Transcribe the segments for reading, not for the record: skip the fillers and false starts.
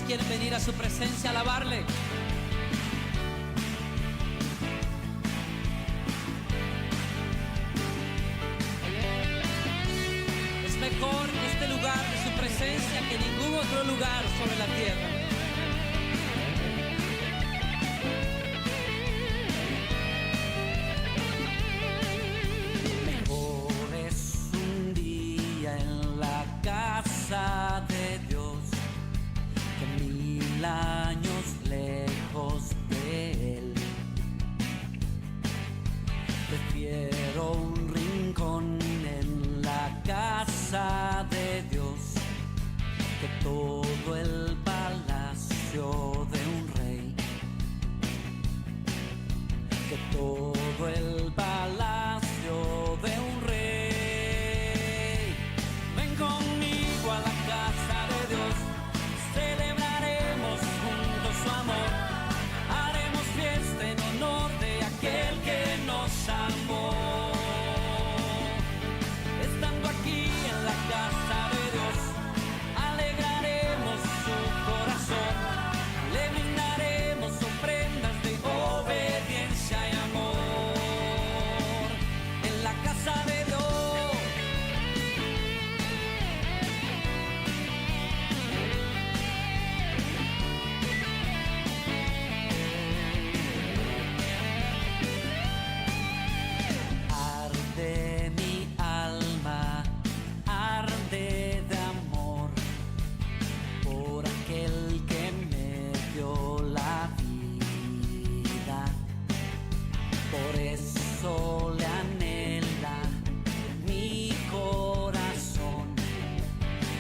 quieren venir a su presencia a alabarle? Es mejor este lugar de su presencia que ningún otro lugar sobre la tierra. Mejor es un día en la casa de Dios que 1000 años lejos de Él. Prefiero un rincón en la casa de Dios que todo el palacio de un rey, que todo el palacio de un rey. Ven conmigo a la casa de Dios, celebraremos juntos su amor, haremos fiesta en honor de aquel que nos amó. Estando aquí en la casa de Dios, alegraremos su corazón, le brindaremos ofrendas de obediencia y amor. En la casa de Dios. Arde mi alma, arde de amor por aquel que me dio la vida. Por eso le anhela mi corazón,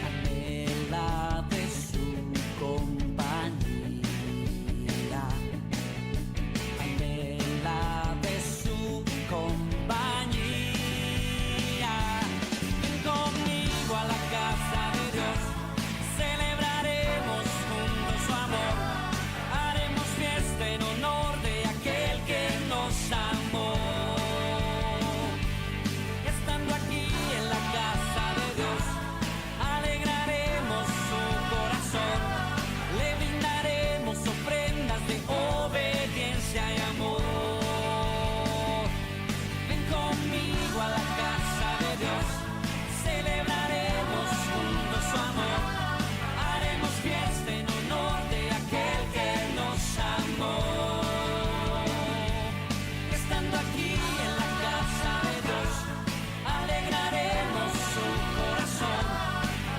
anhela de su compañía, anhela de su compañía. Ven conmigo a la casa de Dios, celebraremos juntos su amor, haremos fiesta en honor de aquel que nos amó. Estando aquí en la casa de Dios, alegraremos su corazón, le brindaremos ofrendas de obediencia y amor. Ven conmigo a la casa de Dios, celebraremos juntos su amor, haremos fiesta en honor de aquel que nos amó. Estando aquí en la casa de Dios, alegraremos su corazón,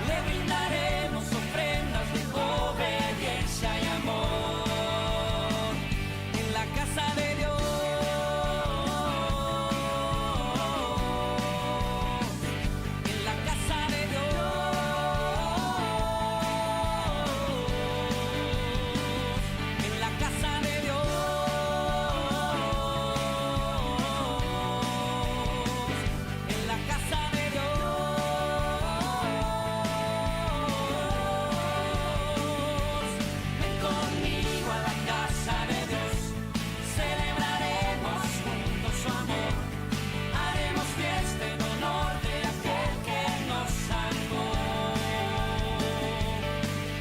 le brindaremos ofrendas de obediencia y amor. En la casa de Dios, en la casa de Dios, en la casa de Dios, en la casa de Dios. Ven conmigo a la casa de Dios, celebraremos juntos su amor, haremos fiesta en honor de aquel que nos amó.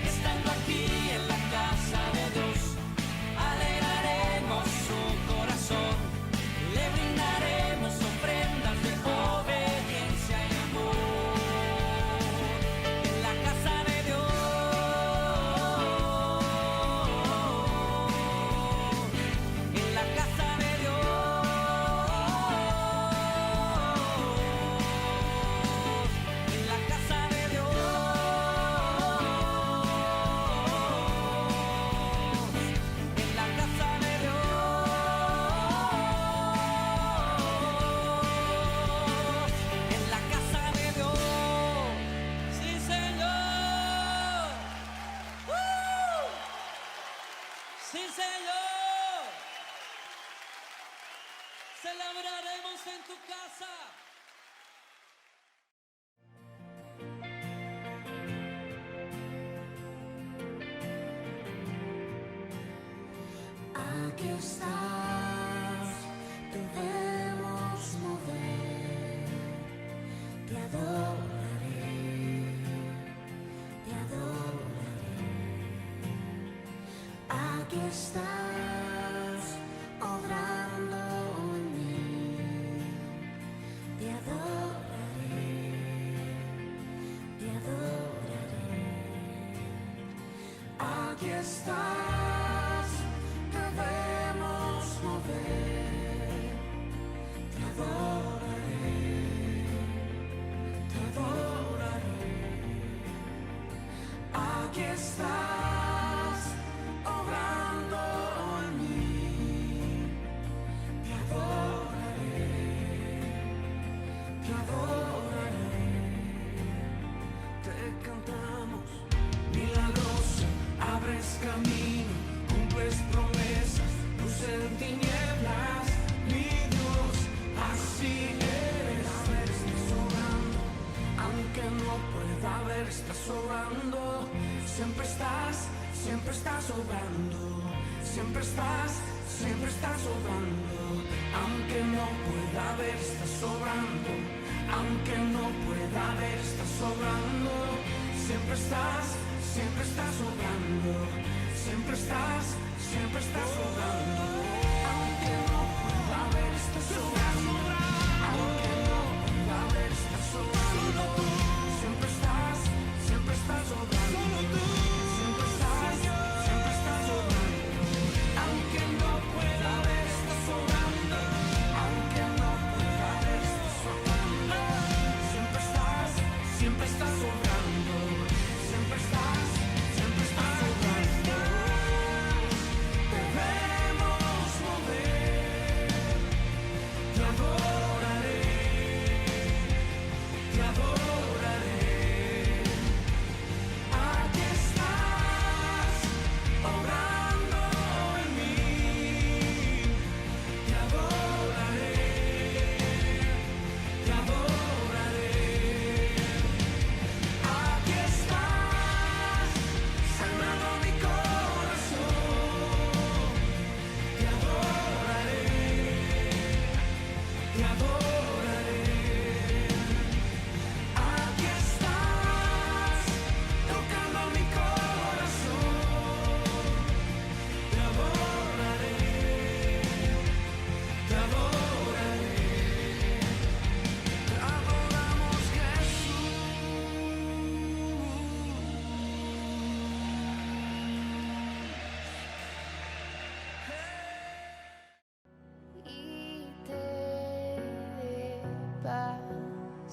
Estando aquí en la casa de Dios, alegraremos su corazón, le brindaremos ofrendas de obediencia y amor. En la casa de Dios, en la casa de Dios, en la casa de Dios, en la casa de Dios, en la casa de Dios. Sí, Señor. Sí, Señor. Celebraremos en tu casa. Aquí estás, debemos mover, te adoraré, te adoraré. aquí estás, obrando en mí. Te adoraré, te adoraré. Aquí estás, debemos mover. Te adoraré, te adoraré. Aquí estás, obrando en mí. Te adoraré, te adoraré. Te cantamos, milagroso, abres camino, cumples promesas, luz en tinieblas, mi Dios, así eres. Estás sobrando, aunque no pueda ver, estás sobrando. Siempre estás sobrando. Siempre estás sobrando. Aunque no pueda ver, estás sobrando. Aunque no pueda ver, estás sobrando. Siempre estás sobrando. Siempre estás sobrando. Aunque no pueda ver, estás sobrando. Aunque no pueda ver, estás sobrando. Siempre estás sobrando. Siempre estás sobrando. Aunque no pueda ver, estás sobrando. Aunque no pueda ver, estás sobrando. Siempre estás sobrando. Siempre estás sobrando. Debemos mover. Te adoraré, te adoraré. Aquí estás, obrando en mí. Te adoraré, te adoraré. Aquí estás, sanando mi corazón. Te adoraré, te adoraré. Aquí estás, tocando mi corazón. Te adoraré, te adoraré. Te adoramos, Jesús. Y te dé paz.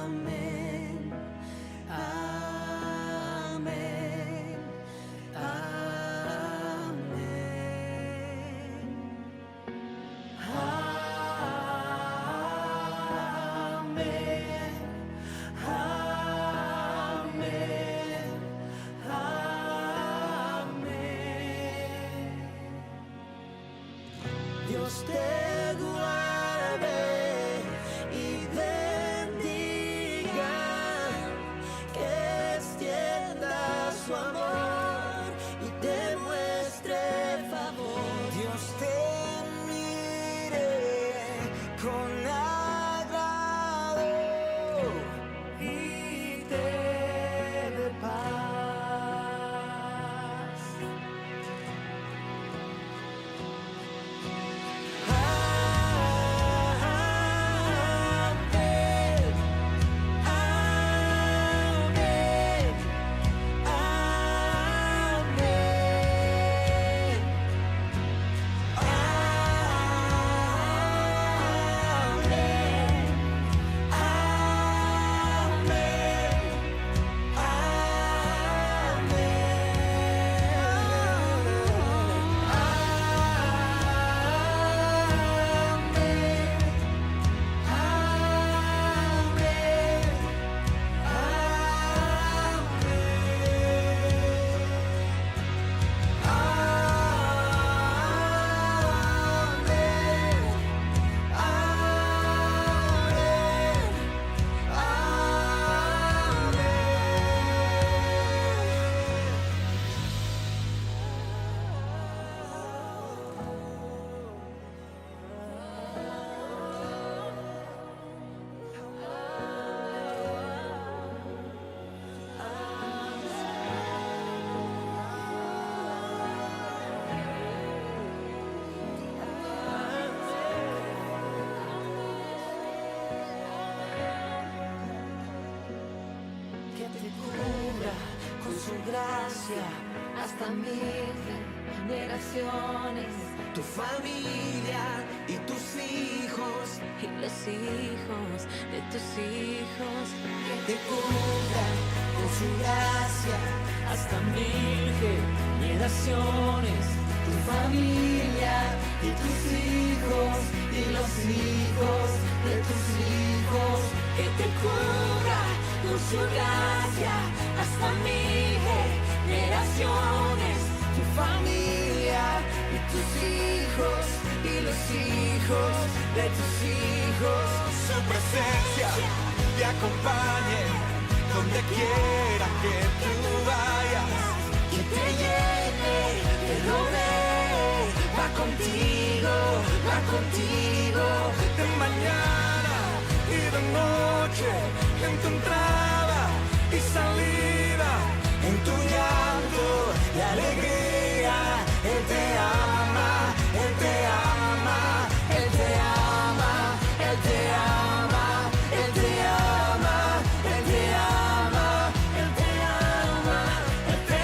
Amén, amén, amén, amén, amén. Dios te guarde y bendiga, que extienda su amor y te muestre favor. Dios te mire con agrado y te dé paz. gracia hasta mil generaciones. Tu familia y tus hijos y los hijos de tus hijos, que te cubran con su gracia hasta mil generaciones. Tu familia y tus hijos y los hijos de tus hijos, que te cubra con su gracia hasta mil generaciones. Tu familia y tus hijos y los hijos de tus hijos. Su presencia te acompañe donde quiera que tú vayas, Que te llene, te rodee, va contigo, de mañana y de noche, en tu entrada y salida, en tu llanto y alegría. Él te ama, Él te ama, Él te ama, Él te ama, Él te ama, Él te ama, Él te ama, Él te ama, Él te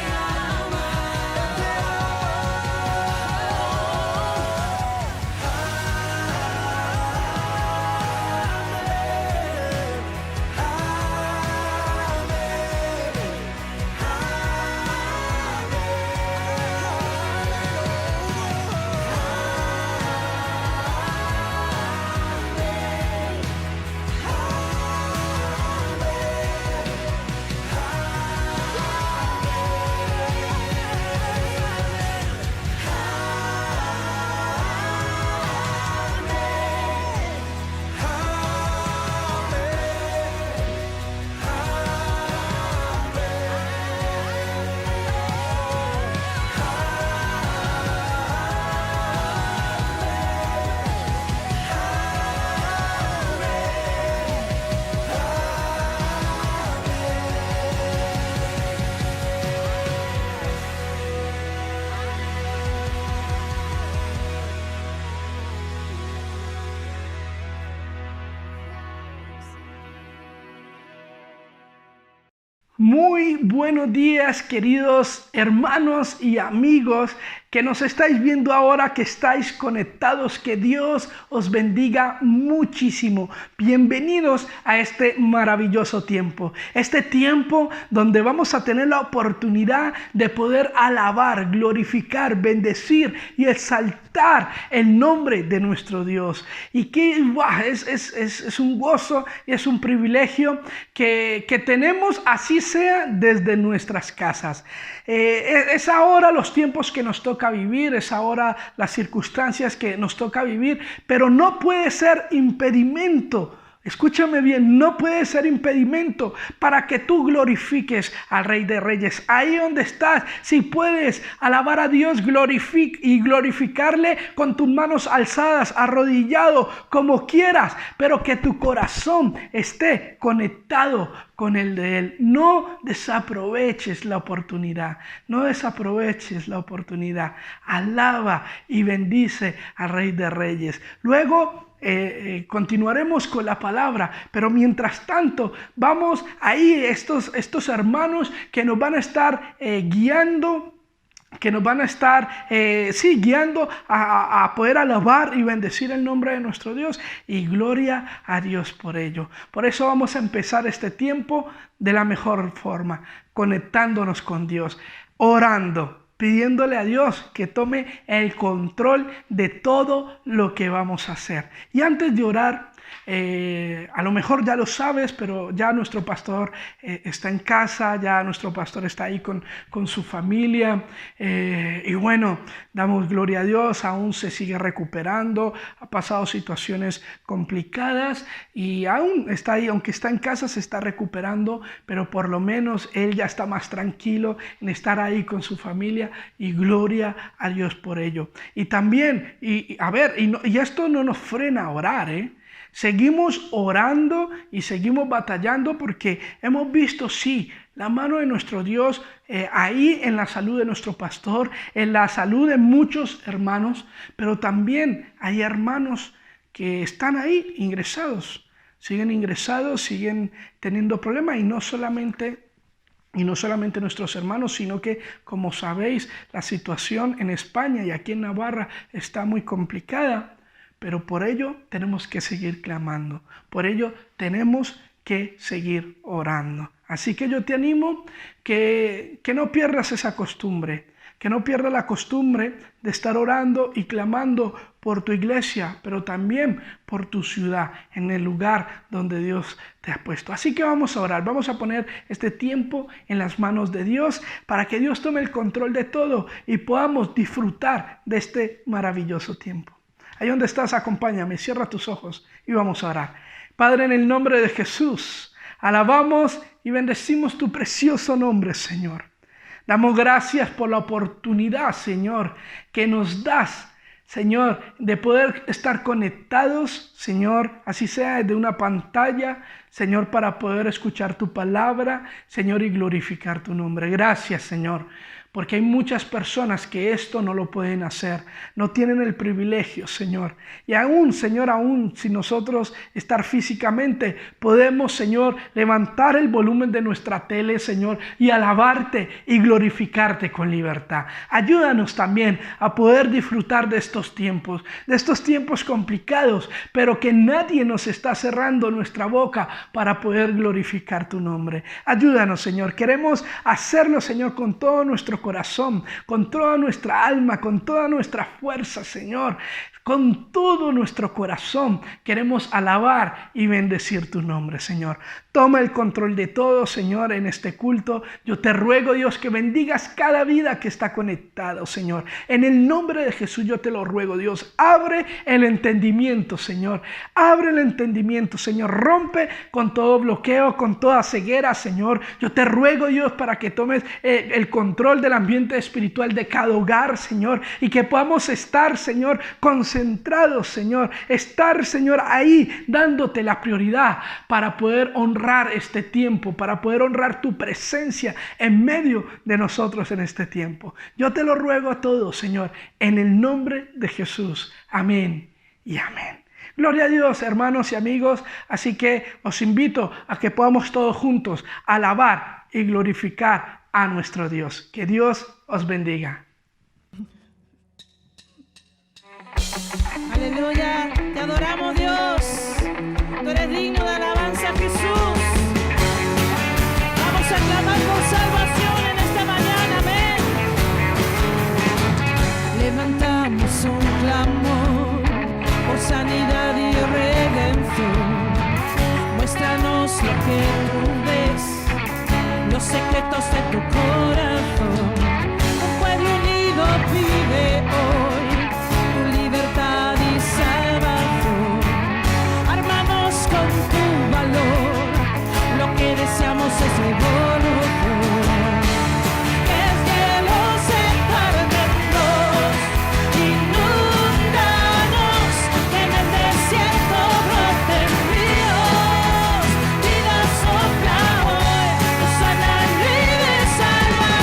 Muy buenos días, queridos hermanos y amigos que nos estáis viendo ahora, que estáis conectados. Que Dios os bendiga muchísimo. Bienvenidos a este maravilloso tiempo. Este tiempo donde vamos a tener la oportunidad de poder alabar, glorificar, bendecir y exaltar el nombre de nuestro Dios. Y que es un gozo y es un privilegio que tenemos, así sea desde nuestras casas. Es ahora los tiempos que nos toca vivir, es ahora las circunstancias que nos toca vivir, pero no puede ser impedimento. Escúchame bien, no puede ser impedimento para que tú glorifiques al Rey de Reyes. Ahí donde estás, si puedes alabar a Dios, glorificarle con tus manos alzadas, arrodillado, como quieras, pero que tu corazón esté conectado con el de Él. No desaproveches la oportunidad, no desaproveches la oportunidad. Alaba y bendice al Rey de Reyes. Luego continuaremos con la palabra, pero mientras tanto vamos ahí estos hermanos que nos van a estar guiando, que nos van a estar guiando a poder alabar y bendecir el nombre de nuestro Dios, y gloria a Dios por ello. Por eso vamos a empezar este tiempo de la mejor forma, conectándonos con Dios, orando, pidiéndole a Dios que tome el control de todo lo que vamos a hacer. Y antes de orar, a lo mejor ya lo sabes, pero ya nuestro pastor está en casa, ya nuestro pastor está ahí con su familia, y bueno, damos gloria a Dios, aún se sigue recuperando, ha pasado situaciones complicadas y aún está ahí, aunque está en casa se está recuperando, pero por lo menos él ya está más tranquilo en estar ahí con su familia, y gloria a Dios por ello. Y también, y esto no nos frena a orar, Seguimos orando y seguimos batallando porque hemos visto, sí, la mano de nuestro Dios ahí en la salud de nuestro pastor, en la salud de muchos hermanos, pero también hay hermanos que están ahí ingresados, siguen teniendo problemas, y no solamente Y no solamente nuestros hermanos, sino que, como sabéis, la situación en España y aquí en Navarra está muy complicada. Pero por ello tenemos que seguir clamando. Por ello tenemos que seguir orando. Así que yo te animo que no pierdas esa costumbre. Que no pierdas la costumbre de estar orando y clamando por tu iglesia, pero también por tu ciudad, en el lugar donde Dios te ha puesto. Así que vamos a orar, vamos a poner este tiempo en las manos de Dios para que Dios tome el control de todo y podamos disfrutar de este maravilloso tiempo. Ahí donde estás, acompáñame, cierra tus ojos y vamos a orar. Padre, en el nombre de Jesús, alabamos y bendecimos tu precioso nombre, Señor. Damos gracias por la oportunidad, Señor, que nos das, Señor, de poder estar conectados, Señor, así sea desde una pantalla, Señor, para poder escuchar tu palabra, Señor, y glorificar tu nombre. Gracias, Señor, porque hay muchas personas que esto no lo pueden hacer, no tienen el privilegio, Señor. Y aún, Señor, aún si nosotros estar físicamente, podemos, Señor, levantar el volumen de nuestra tele, Señor, y alabarte y glorificarte con libertad. Ayúdanos también a poder disfrutar de estos tiempos complicados, pero que nadie nos está cerrando nuestra boca para poder glorificar tu nombre. Ayúdanos, Señor. Queremos hacerlo, Señor, con todo nuestro corazón, con toda nuestra alma, con toda nuestra fuerza, Señor. Con todo nuestro corazón queremos alabar y bendecir tu nombre, Señor. Toma el control de todo, Señor, en este culto. Yo te ruego, Dios, que bendigas cada vida que está conectada, Señor. En el nombre de Jesús yo te lo ruego, Dios. Abre el entendimiento, Señor. Abre el entendimiento, Señor. Rompe con todo bloqueo, con toda ceguera, Señor. Yo te ruego, Dios, para que tomes el control del ambiente espiritual de cada hogar, Señor. Y que podamos estar, Señor, concentrados, Señor. Estar, Señor, ahí dándote la prioridad para poder honrar este tiempo, para poder honrar tu presencia en medio de nosotros en este tiempo. Yo te lo ruego a todos, Señor, en el nombre de Jesús. Amén y amén. Gloria a Dios, hermanos y amigos. Así que os invito a que podamos todos juntos alabar y glorificar a nuestro Dios. Que Dios os bendiga. Aleluya, te adoramos, Dios. Tú eres digno de alabanza, Jesús. Vamos a clamar por salvación en esta mañana, amén. Levantamos un clamor por sanidad y redención. Muéstranos lo que tú ves, los secretos de tu corazón. Un pueblo unido vive hoy tu libertad y salvación. Armamos con tu valor, lo que deseamos es revolución. Es que los eternos inúndanos, que en el desierto broten ríos. Vida sopla hoy, sana, libre, salva.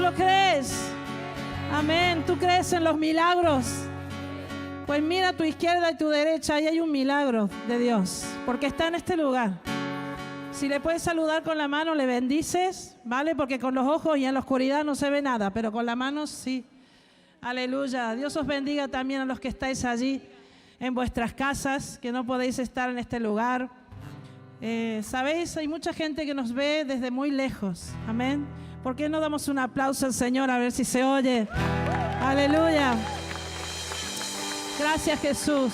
lo crees? Amén. ¿Tú crees en los milagros? Pues mira a tu izquierda y tu derecha, ahí hay un milagro de Dios, porque está en este lugar. Si le puedes saludar con la mano, le bendices, ¿vale? Porque con los ojos y en la oscuridad no se ve nada, pero con la mano sí. Aleluya. Dios os bendiga también a los que estáis allí en vuestras casas, que no podéis estar en este lugar. Sabéis, hay mucha gente que nos ve desde muy lejos. Amén. ¿Por qué no damos un aplauso al Señor a ver si se oye? Aleluya. Gracias, Jesús.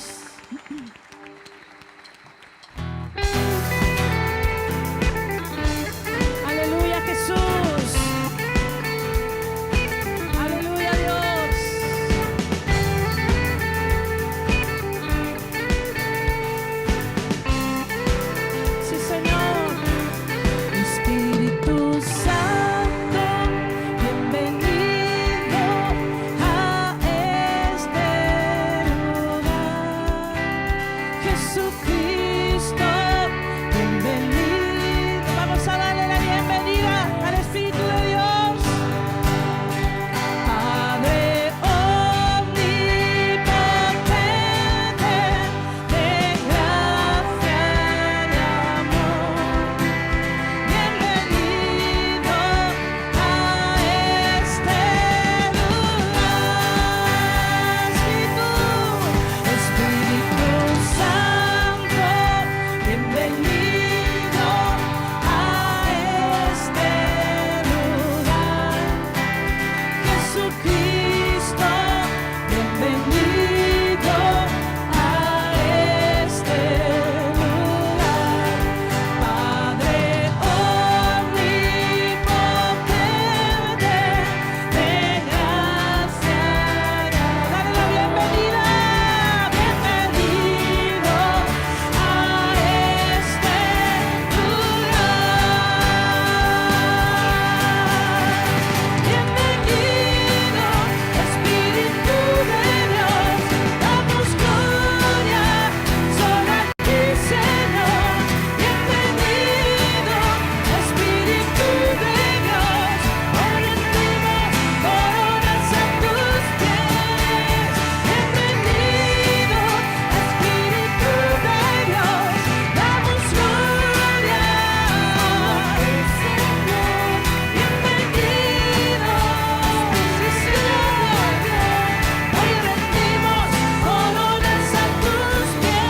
Aleluya, Jesús. Aleluya, Dios. Sí, Señor. Espíritu Santo, bienvenido a este lugar. Jesucristo, bienvenido. Vamos a darle la bienvenida al Espíritu de Dios. Padre omnipotente, de gracia y amor, bienvenido a este lugar. Espíritu Santo, bienvenido a este lugar. Jesucristo, bienvenido a este lugar. Padre omnipotente, de gracia y amor. Dale la bienvenida. Bienvenido a este lugar. Bienvenido, Espíritu de Dios. Damos gloria solo a ti, Señor. Bienvenido, Espíritu de Dios. Hoy rendimos coronas a tus pies. Bienvenido, Espíritu de Dios. Damos gloria a ti, Señor. Bienvenido, sí, Señor. Hoy rendimos coronas a tus pies.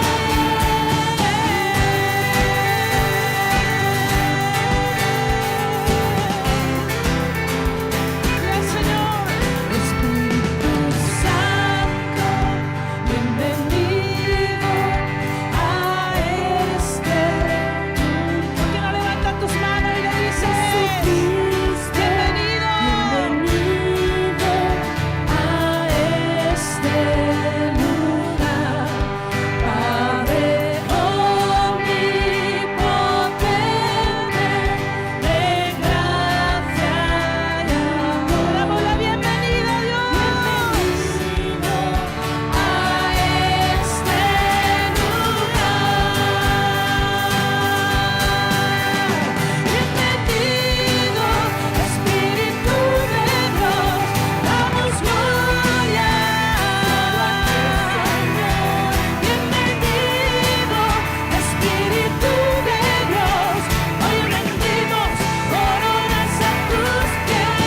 Señor. Espíritu Santo, bienvenido a este lugar. ¿Por qué no levantas tus manos y le dices: bienvenido, bienvenido a este lugar? Padre omnipotente, de gracia y amor. Damos la bienvenida, Dios. Bienvenido a este lugar. Bienvenido, Espíritu de Dios. Damos gloria a ti, Señor. Bienvenido, Espíritu de Dios. Hoy rendimos coronas a tus pies.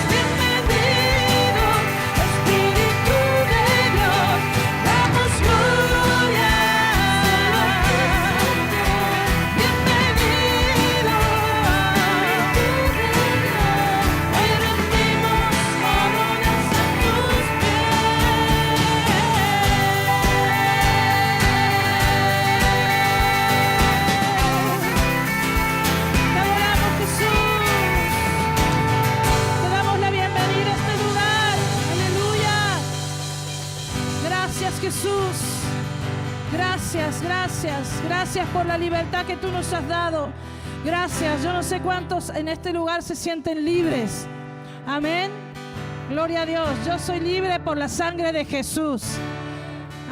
Bienvenido, Espíritu de Dios. Damos gloria a ti. Bienvenido, hoy rendimos coronas a tus pies. Te adoramos, Jesús. Te damos la bienvenida a este lugar. Aleluya. Gracias, Jesús. Gracias, gracias, gracias por la libertad que tú nos has dado. Gracias. Yo no sé cuántos en este lugar se sienten libres. Amén. Gloria a Dios. Yo soy libre por la sangre de Jesús.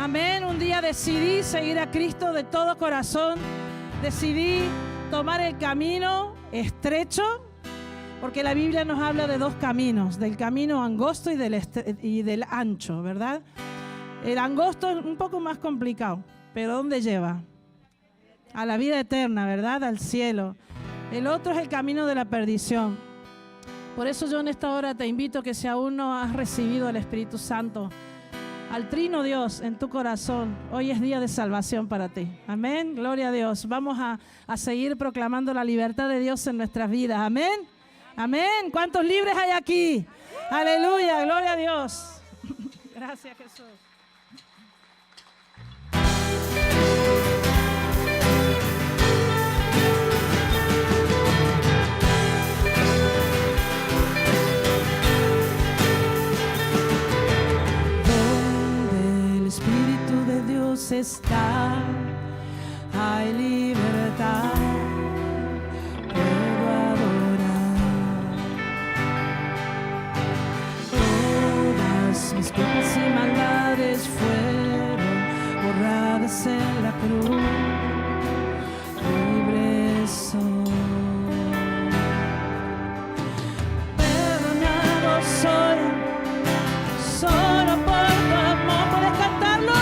Amén. Un día decidí seguir a Cristo de todo corazón. Decidí tomar el camino estrecho Porque la Biblia nos habla de dos caminos, del camino angosto y del ancho, ¿verdad? El angosto es un poco más complicado, pero ¿dónde lleva? A la vida eterna, ¿verdad? Al cielo. El otro es el camino de la perdición. Por eso yo en esta hora te invito que si aún no has recibido al Espíritu Santo, al Trino Dios en tu corazón, hoy es día de salvación para ti. Amén, gloria a Dios. Vamos a seguir proclamando la libertad de Dios en nuestras vidas. Amén, amén. ¿Cuántos libres hay aquí? Aleluya, gloria a Dios. Gracias, Jesús. Está, hay libertad, puedo adorar. Todas mis culpas y maldades fueron borradas en la cruz. Libre soy, perdonado soy, solo por tu amor. ¿Puedes cantarlo?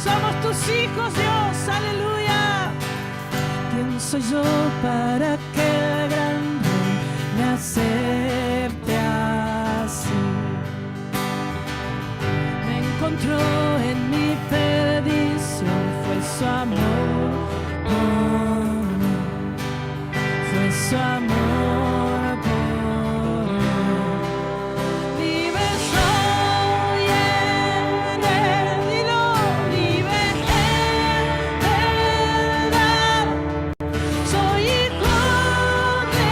somos tus hijos, Dios, aleluya. ¿Quién soy yo para que el gran Rey me acepte así? Me encontró en mi perdición, fue su amor por mí, fue su amor por mí. Libre soy en él, dilo, libre en verdad. Soy hijo de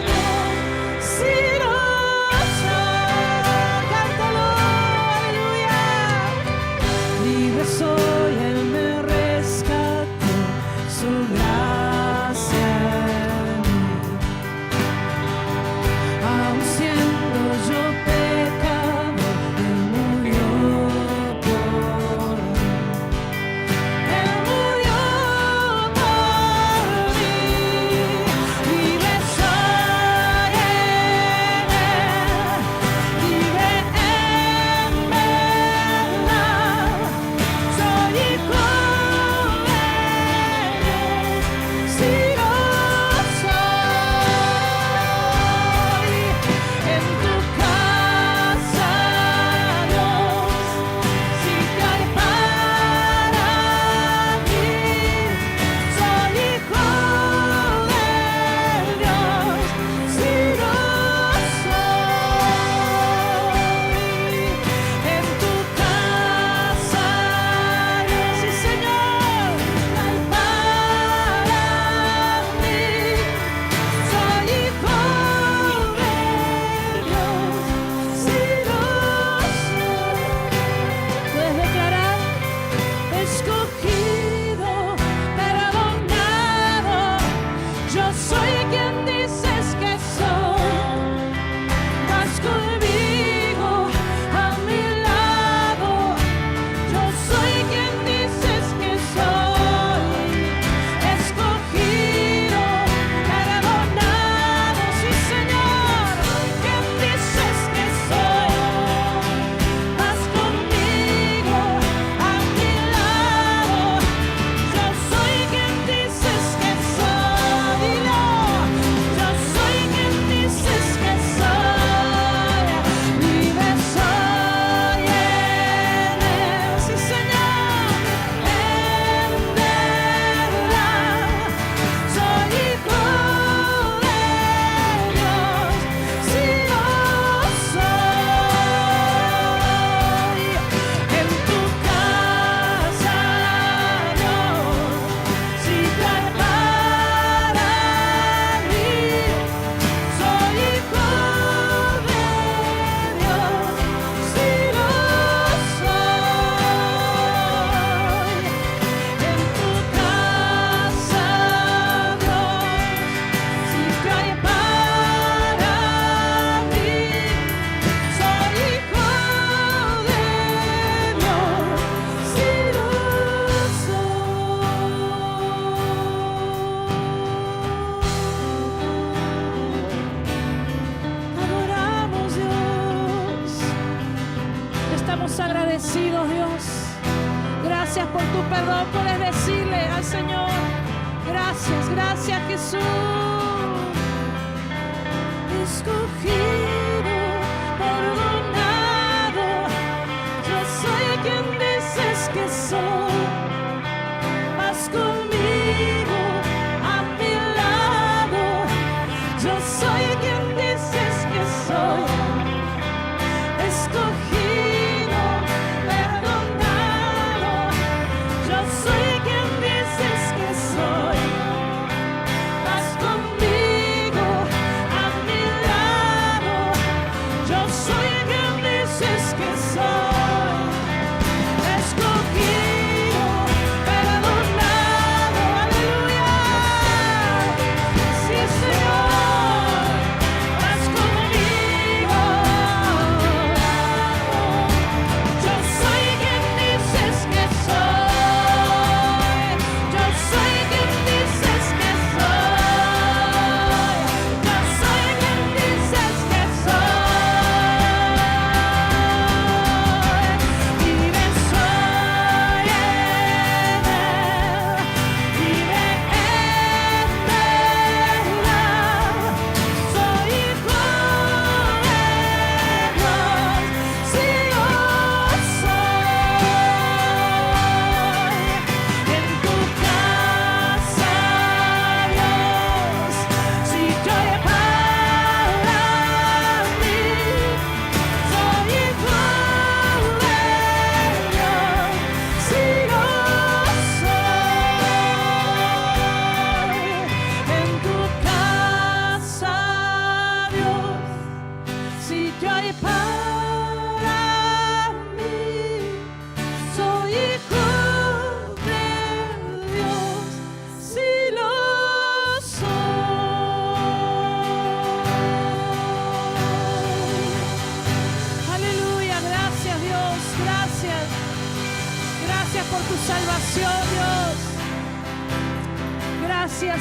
Dios, si lo soy, cántalo, aleluya. Libre soy, Él me rescató, su gracia en mí. Aun siendo yo pecador, Él murió por mí. Él murió por mí. Libre soy en Él, libre en verdad. Soy hijo de Dios, si lo soy. En tu casa, Dios, si que hay para mí. Soy hijo de Dios, si lo soy. En tu casa, Dios, sí, Señor, hay para mí. Soy hijo de Dios, si lo soy. Puedes declarar: escogido, perdonado. Yo soy quien dices que soy. Vas conmigo a mi lado. Yo soy quien dices que soy. Escogido, perdonado. Sí, Señor, quien dices que soy. Vas conmigo a mi lado. Yo soy quien dices que soy. Dilo. Yo soy quien dices que soy. Libre soy en Él. Sí, Señor, en verdad. Soy hijo de Dios, si lo soy. En tu casa, Dios, si trae para mí. Soy hijo de Dios, si lo soy. En tu casa, Dios, si trae para mí. Soy hijo de Dios, si lo soy. Adoramos, Dios. Estamos agradecidos, Dios. Gracias por tu perdón. Puedes decirle al Señor: gracias, gracias, Jesús. Escogido, perdonado. Yo soy quien dices que soy. Vas conmigo a mi lado. Yo soy quien dices que soy. Escogido, perdonado. Yo soy quien dices que soy. Vas conmigo a mi lado. Yo soy quien dices que soy. Escogido, perdonado. Aleluya. Sí, Señor. Vas conmigo.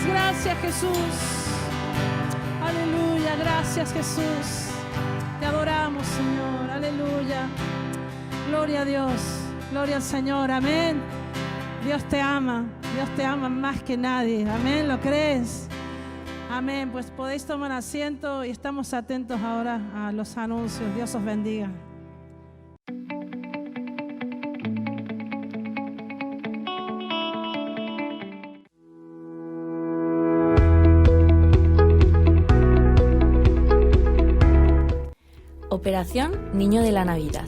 gracias Jesús. Aleluya, gracias Jesús. Te adoramos, Señor. Aleluya. Gloria a Dios. Gloria al Señor. Amén. Dios te ama. Dios te ama más que nadie. Amén. ¿Lo crees? Amén. Pues podéis tomar asiento y estamos atentos ahora a los anuncios. Dios os bendiga. Operación Niño de la Navidad.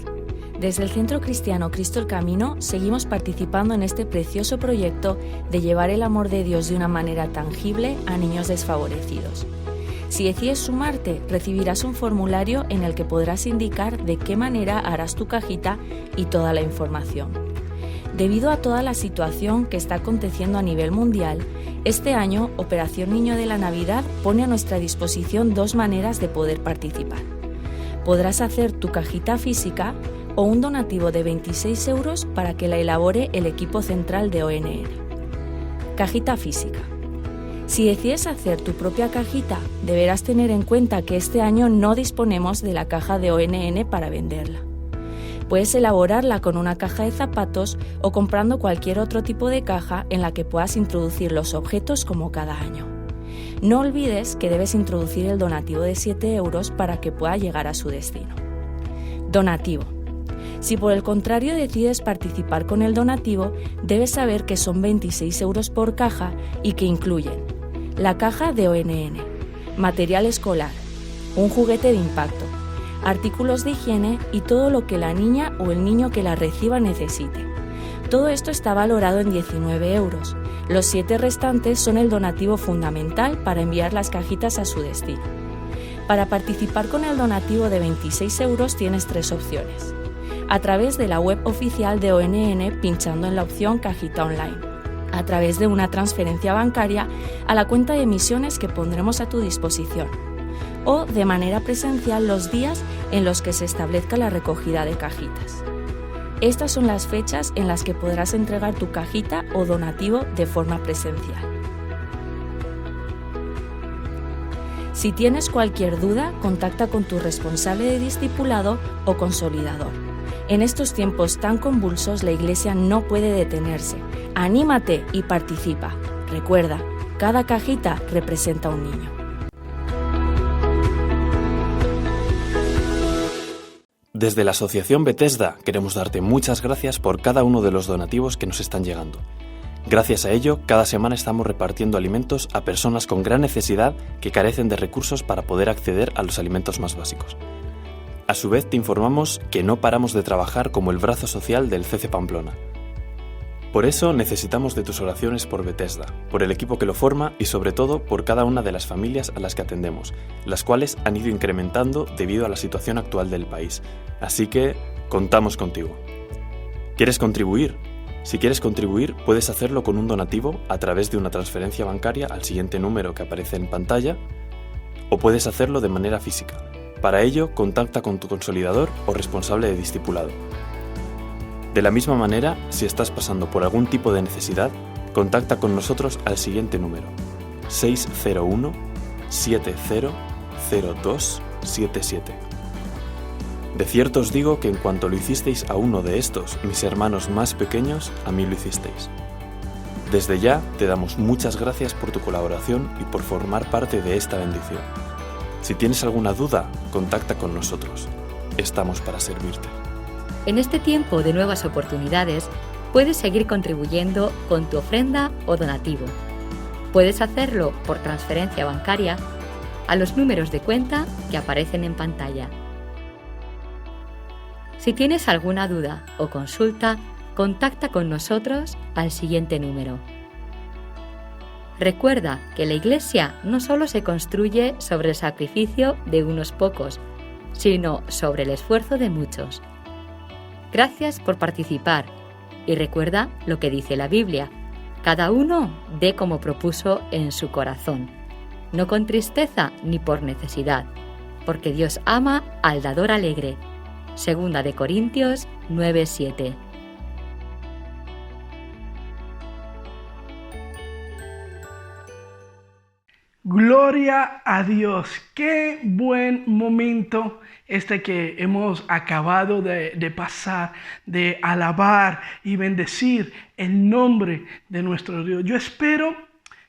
Desde el Centro Cristiano Cristo el Camino seguimos participando en este precioso proyecto de llevar el amor de Dios de una manera tangible a niños desfavorecidos. Si decides sumarte, recibirás un formulario en el que podrás indicar de qué manera harás tu cajita y toda la información. Debido a toda la situación que está aconteciendo a nivel mundial, este año Operación Niño de la Navidad pone a nuestra disposición dos maneras de poder participar. Podrás hacer tu cajita física o un donativo de 26 euros para que la elabore el equipo central de ONN. Cajita física. Si decides hacer tu propia cajita, deberás tener en cuenta que este año no disponemos de la caja de ONN para venderla. Puedes elaborarla con una caja de zapatos o comprando cualquier otro tipo de caja en la que puedas introducir los objetos como cada año. No olvides que debes introducir el donativo de 7 euros para que pueda llegar a su destino. Donativo. Si por el contrario decides participar con el donativo, debes saber que son 26 euros por caja y que incluyen la caja de ONN, material escolar, un juguete de impacto, artículos de higiene y todo lo que la niña o el niño que la reciba necesite. Todo esto está valorado en 19 euros. Los 7 restantes son el donativo fundamental para enviar las cajitas a su destino. Para participar con el donativo de 26 euros tienes 3 opciones. A través de la web oficial de ONN pinchando en la opción Cajita Online. A través de una transferencia bancaria a la cuenta de misiones que pondremos a tu disposición. O de manera presencial los días en los que se establezca la recogida de cajitas. Estas son las fechas en las que podrás entregar tu cajita o donativo de forma presencial. Si tienes cualquier duda, contacta con tu responsable de discipulado o consolidador. En estos tiempos tan convulsos, la Iglesia no puede detenerse. ¡Anímate y participa! Recuerda, cada cajita representa un niño. Desde la Asociación Bethesda queremos darte muchas gracias por cada uno de los donativos que nos están llegando. Gracias a ello, cada semana estamos repartiendo alimentos a personas con gran necesidad que carecen de recursos para poder acceder a los alimentos más básicos. A su vez, te informamos que no paramos de trabajar como el brazo social del CC Pamplona. Por eso necesitamos de tus oraciones por Bethesda, por el equipo que lo forma y sobre todo por cada una de las familias a las que atendemos, las cuales han ido incrementando debido a la situación actual del país. Así que contamos contigo. ¿Quieres contribuir? Si quieres contribuir, puedes hacerlo con un donativo a través de una transferencia bancaria al siguiente número que aparece en pantalla, o puedes hacerlo de manera física. Para ello, contacta con tu consolidador o responsable de discipulado. De la misma manera, si estás pasando por algún tipo de necesidad, contacta con nosotros al siguiente número: 601 700277. De cierto os digo que en cuanto lo hicisteis a uno de estos, mis hermanos más pequeños, a mí lo hicisteis. Desde ya te damos muchas gracias por tu colaboración y por formar parte de esta bendición. Si tienes alguna duda, contacta con nosotros. Estamos para servirte. En este tiempo de nuevas oportunidades, puedes seguir contribuyendo con tu ofrenda o donativo. Puedes hacerlo por transferencia bancaria a los números de cuenta que aparecen en pantalla. Si tienes alguna duda o consulta, contacta con nosotros al siguiente número. Recuerda que la Iglesia no solo se construye sobre el sacrificio de unos pocos, sino sobre el esfuerzo de muchos. Gracias por participar y recuerda lo que dice la Biblia: cada uno dé como propuso en su corazón, no con tristeza ni por necesidad, porque Dios ama al dador alegre. 2 de Corintios 9:7. Gloria a Dios. Qué buen momento que hemos acabado de pasar, de alabar y bendecir el nombre de nuestro Dios. Yo espero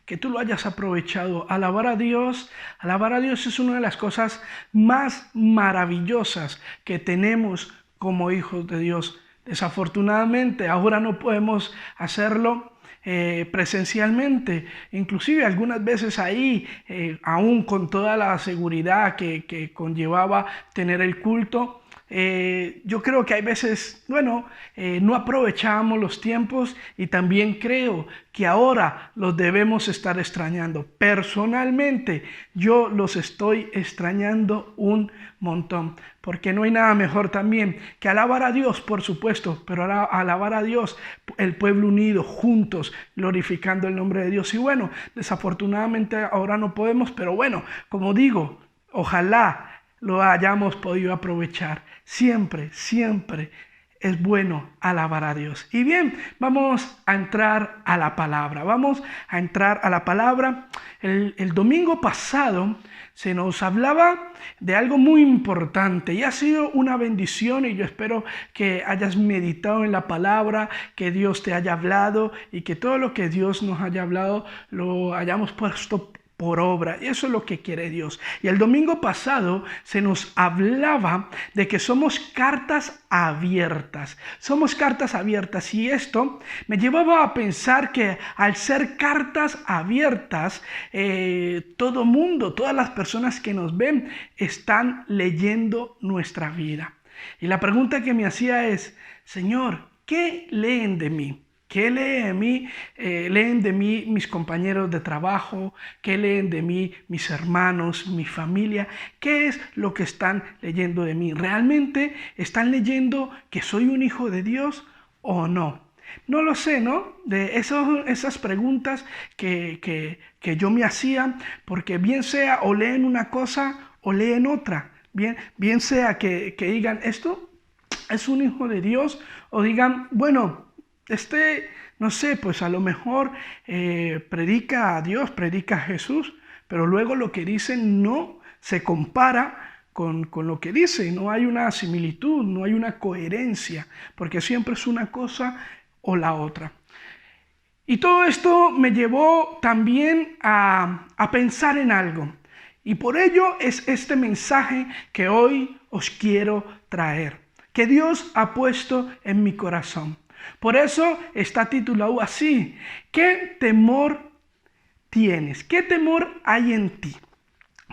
que tú lo hayas aprovechado. Alabar a Dios es una de las cosas más maravillosas que tenemos como hijos de Dios. Desafortunadamente ahora no podemos hacerlo presencialmente, inclusive algunas veces ahí, aún con toda la seguridad que conllevaba tener el culto, yo creo que hay veces, no aprovechábamos los tiempos y también creo que ahora los debemos estar extrañando. Personalmente, yo los estoy extrañando un montón, porque no hay nada mejor también que alabar a Dios, por supuesto, pero alabar a Dios, el pueblo unido, juntos, glorificando el nombre de Dios. Y desafortunadamente ahora no podemos, pero como digo, ojalá lo hayamos podido aprovechar. Siempre es bueno alabar a Dios. Y bien, vamos a entrar a la palabra. El domingo pasado se nos hablaba de algo muy importante y ha sido una bendición, y yo espero que hayas meditado en la palabra, que Dios te haya hablado y que todo lo que Dios nos haya hablado lo hayamos puesto por obra. Y eso es lo que quiere Dios. Y el domingo pasado se nos hablaba de que somos cartas abiertas. Y esto me llevaba a pensar que al ser cartas abiertas, todo mundo, todas las personas que nos ven están leyendo nuestra vida. Y la pregunta que me hacía es: Señor, ¿qué leen de mí? ¿Qué leen de mí mis compañeros de trabajo? ¿Qué leen de mí mis hermanos, mi familia? ¿Qué es lo que están leyendo de mí? ¿Realmente están leyendo que soy un hijo de Dios o no? No lo sé, ¿no? De esas preguntas que yo me hacía, porque bien sea o leen una cosa o leen otra. Bien sea que digan, esto es un hijo de Dios, o digan, no sé, pues a lo mejor predica a Dios, predica a Jesús, pero luego lo que dicen no se compara con lo que dice, no hay una similitud, no hay una coherencia, porque siempre es una cosa o la otra. Y todo esto me llevó también a pensar en algo, y por ello es este mensaje que hoy os quiero traer, que Dios ha puesto en mi corazón. Por eso está titulado así: ¿qué temor tienes? ¿Qué temor hay en ti?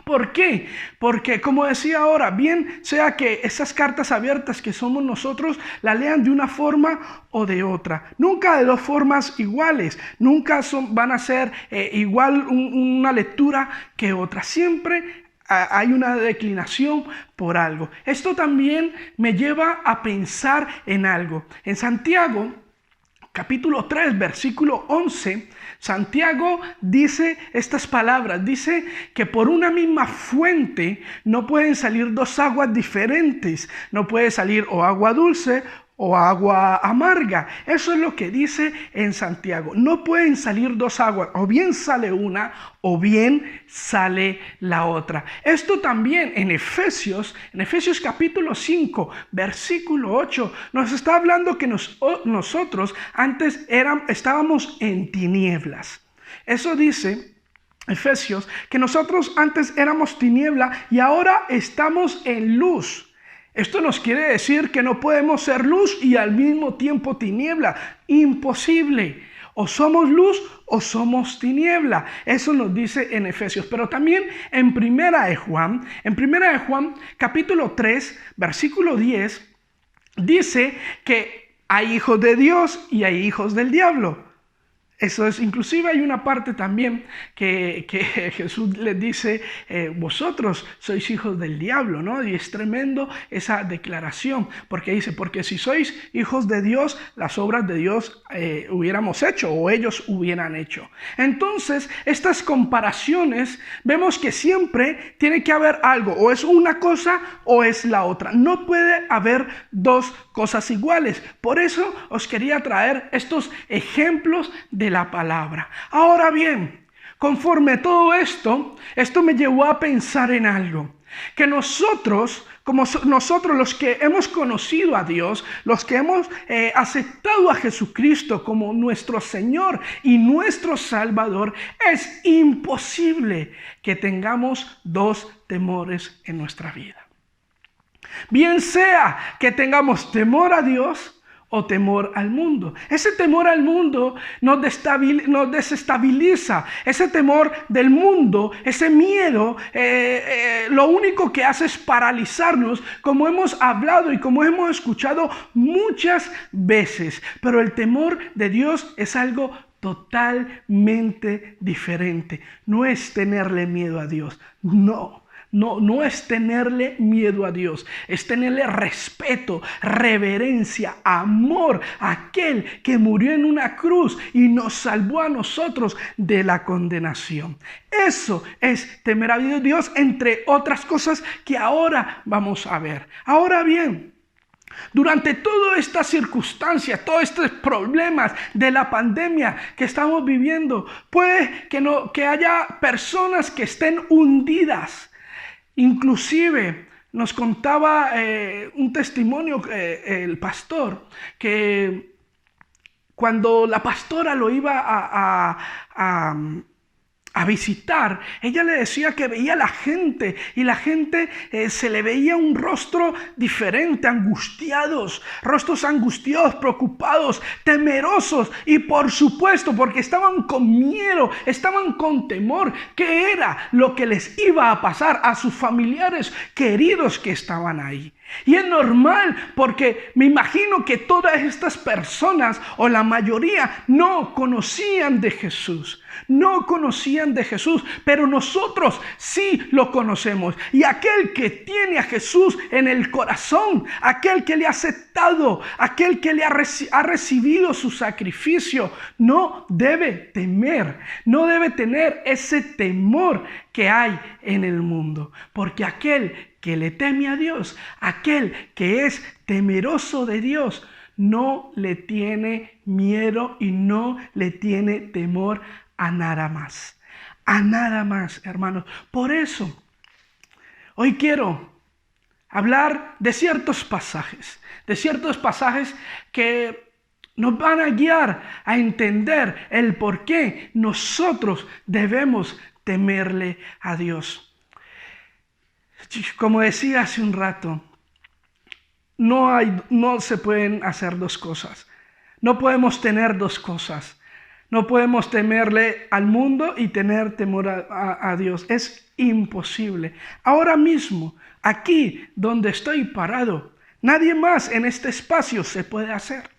¿Por qué? Porque, como decía ahora, bien sea que esas cartas abiertas que somos nosotros la lean de una forma o de otra. Nunca de dos formas iguales. Nunca van a ser igual una lectura que otra. Siempre hay una declinación por algo. Esto también me lleva a pensar en algo. En Santiago, capítulo 3, versículo 11, Santiago dice estas palabras. Dice que por una misma fuente no pueden salir dos aguas diferentes. No puede salir o agua dulce o agua amarga. Eso es lo que dice en Santiago. No pueden salir dos aguas, o bien sale una o bien sale la otra. Esto también en Efesios capítulo 5, versículo 8, nos está hablando que nosotros antes estábamos en tinieblas. Eso dice Efesios, que nosotros antes éramos tiniebla y ahora estamos en luz. Esto nos quiere decir que no podemos ser luz y al mismo tiempo tiniebla. Imposible. O somos luz o somos tiniebla. Eso nos dice en Efesios. Pero también en Primera de Juan, capítulo 3, versículo 10, dice que hay hijos de Dios y hay hijos del diablo. Eso es, inclusive hay una parte también que Jesús les dice, vosotros sois hijos del diablo, ¿no? Y es tremendo esa declaración, porque dice, porque si sois hijos de Dios, las obras de Dios hubiéramos hecho o ellos hubieran hecho. Entonces, estas comparaciones, vemos que siempre tiene que haber algo, o es una cosa o es la otra. No puede haber dos cosas iguales. Por eso os quería traer estos ejemplos de la palabra. Ahora bien, Conforme a todo esto me llevó a pensar en algo. Que nosotros, nosotros los que hemos conocido a Dios, los que hemos aceptado a Jesucristo como nuestro Señor y nuestro Salvador, es imposible que tengamos dos temores en nuestra vida. Bien sea que tengamos temor a Dios o temor al mundo. Ese temor al mundo nos desestabiliza. Ese temor del mundo, ese miedo, lo único que hace es paralizarnos, como hemos hablado y como hemos escuchado muchas veces. Pero el temor de Dios es algo totalmente diferente. No es tenerle miedo a Dios, no es tenerle miedo a Dios, es tenerle respeto, reverencia, amor a aquel que murió en una cruz y nos salvó a nosotros de la condenación. Eso es temer a Dios, entre otras cosas que ahora vamos a ver. Ahora bien, durante toda esta circunstancia, todos estos problemas de la pandemia que estamos viviendo, puede que haya personas que estén hundidas. Inclusive nos contaba un testimonio el pastor, que cuando la pastora lo iba a visitar, ella le decía que veía a la gente y la gente se le veía un rostro diferente, rostros angustiados, preocupados, temerosos, y por supuesto porque estaban con miedo, estaban con temor. ¿Qué era lo que les iba a pasar a sus familiares queridos que estaban ahí? Y es normal, porque me imagino que todas estas personas, o la mayoría, no conocían de Jesús. Pero nosotros sí lo conocemos. Y aquel que tiene a Jesús en el corazón, aquel que le ha aceptado, aquel que ha recibido su sacrificio, no debe temer, no debe tener ese temor que hay en el mundo. Porque aquel que le teme a Dios, aquel que es temeroso de Dios, no le tiene miedo y no le tiene temor a nada más. A nada más, hermanos. Por eso, hoy quiero hablar de ciertos pasajes que nos van a guiar a entender el por qué nosotros debemos temerle a Dios. Como decía hace un rato, no se pueden hacer dos cosas. No podemos tener dos cosas. No podemos temerle al mundo y tener temor a Dios. Es imposible. Ahora mismo, aquí donde estoy parado, nadie más en este espacio se puede hacer.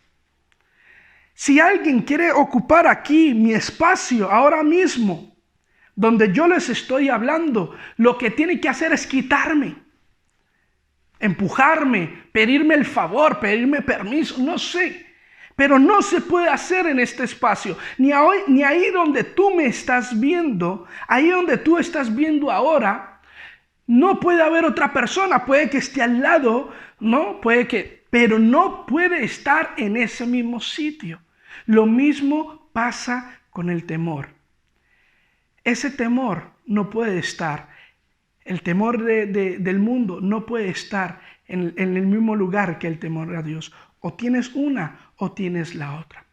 Si alguien quiere ocupar aquí mi espacio ahora mismo, donde yo les estoy hablando, lo que tiene que hacer es quitarme, empujarme, pedirme el favor, pedirme permiso, no sé. Pero no se puede hacer en este espacio, ni ahí donde tú me estás viendo, ahí donde tú estás viendo ahora, no puede haber otra persona, puede que esté al lado, pero no puede estar en ese mismo sitio. Lo mismo pasa con el temor. Ese temor no puede estar, el temor del mundo no puede estar en el mismo lugar que el temor a Dios. O tienes una o tienes la otra.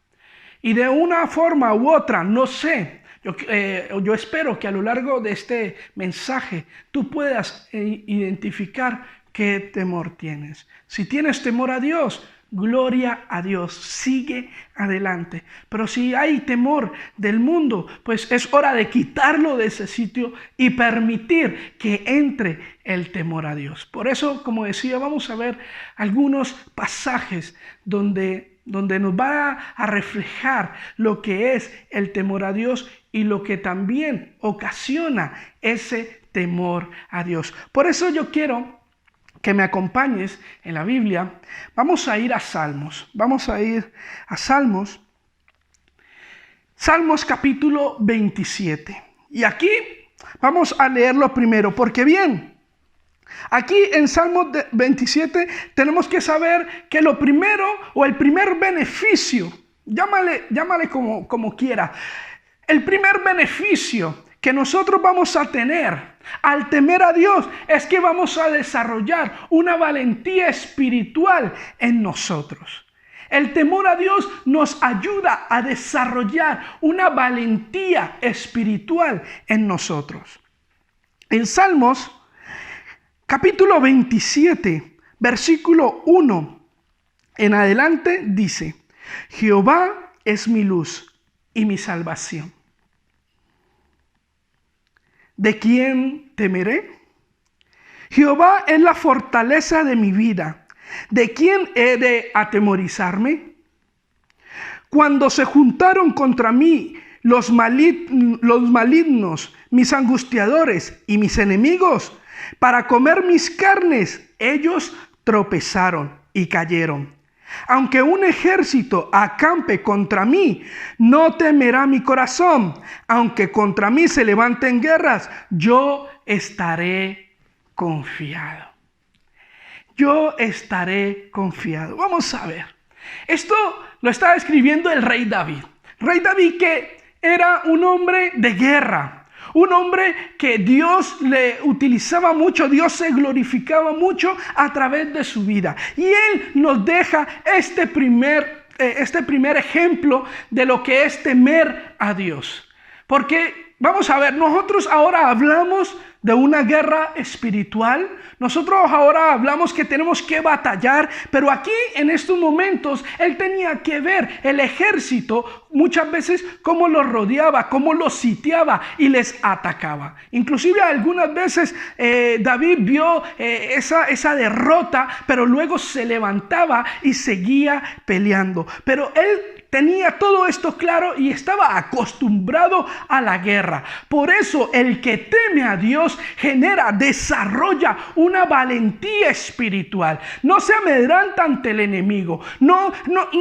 Y de una forma u otra, no sé, yo espero que a lo largo de este mensaje tú puedas identificar qué temor tienes. Si tienes temor a Dios, gloria a Dios, sigue adelante. Pero si hay temor del mundo, pues es hora de quitarlo de ese sitio y permitir que entre el temor a Dios. Por eso, como decía, vamos a ver algunos pasajes donde nos va a reflejar lo que es el temor a Dios y lo que también ocasiona ese temor a Dios. Por eso yo quiero que me acompañes en la Biblia. Vamos a ir a Salmos. Salmos capítulo 27. Y aquí vamos a leerlo primero, porque bien, aquí en Salmos 27 tenemos que saber que lo primero o el primer beneficio, llámale como quiera, El primer beneficio que nosotros vamos a tener al temer a Dios es que vamos a desarrollar una valentía espiritual en nosotros. El temor a Dios nos ayuda a desarrollar una valentía espiritual en nosotros. En Salmos, capítulo 27, versículo 1 en adelante dice: Jehová es mi luz y mi salvación. ¿De quién temeré? Jehová es la fortaleza de mi vida. ¿De quién he de atemorizarme? Cuando se juntaron contra mí los malignos, mis angustiadores y mis enemigos, para comer mis carnes, ellos tropezaron y cayeron. Aunque un ejército acampe contra mí, no temerá mi corazón. Aunque contra mí se levanten guerras, yo estaré confiado. Yo estaré confiado. Vamos a ver. Esto lo estaba escribiendo el rey David. Rey David, que era un hombre de guerra. Un hombre que Dios le utilizaba mucho, Dios se glorificaba mucho a través de su vida. Y él nos deja este primer ejemplo de lo que es temer a Dios. Porque, vamos a ver, nosotros ahora hablamos de una guerra espiritual. Nosotros ahora hablamos que tenemos que batallar, pero aquí en estos momentos él tenía que ver el ejército muchas veces cómo los rodeaba, cómo los sitiaba y les atacaba. Inclusive algunas veces David vio esa derrota, pero luego se levantaba y seguía peleando. Pero él tenía todo esto claro y estaba acostumbrado a la guerra. Por eso el que teme a Dios desarrolla una valentía espiritual. No se amedranta ante el enemigo. No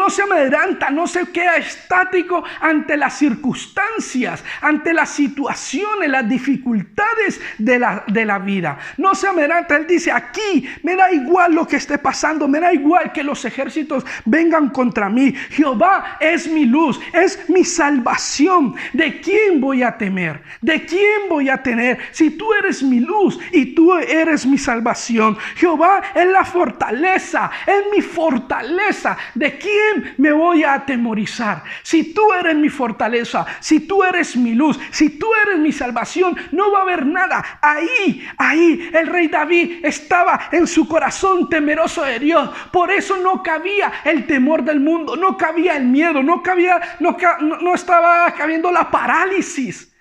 se amedranta, no se queda estático ante las circunstancias, ante las situaciones, las dificultades de la vida. No se amedranta. Él dice: aquí me da igual lo que esté pasando, me da igual que los ejércitos vengan contra mí. Jehová es mi luz, es mi salvación. ¿De quién voy a temer? ¿De quién voy a temer? Si tú eres mi luz y tú eres mi salvación. Jehová es la fortaleza, es mi fortaleza. ¿De quién me voy a atemorizar? Si tú eres mi fortaleza, si tú eres mi luz, si tú eres mi salvación, no va a haber nada. Ahí el rey David estaba en su corazón temeroso de Dios. Por eso no cabía el temor del mundo, no cabía el miedo, no estaba cabiendo la parálisis.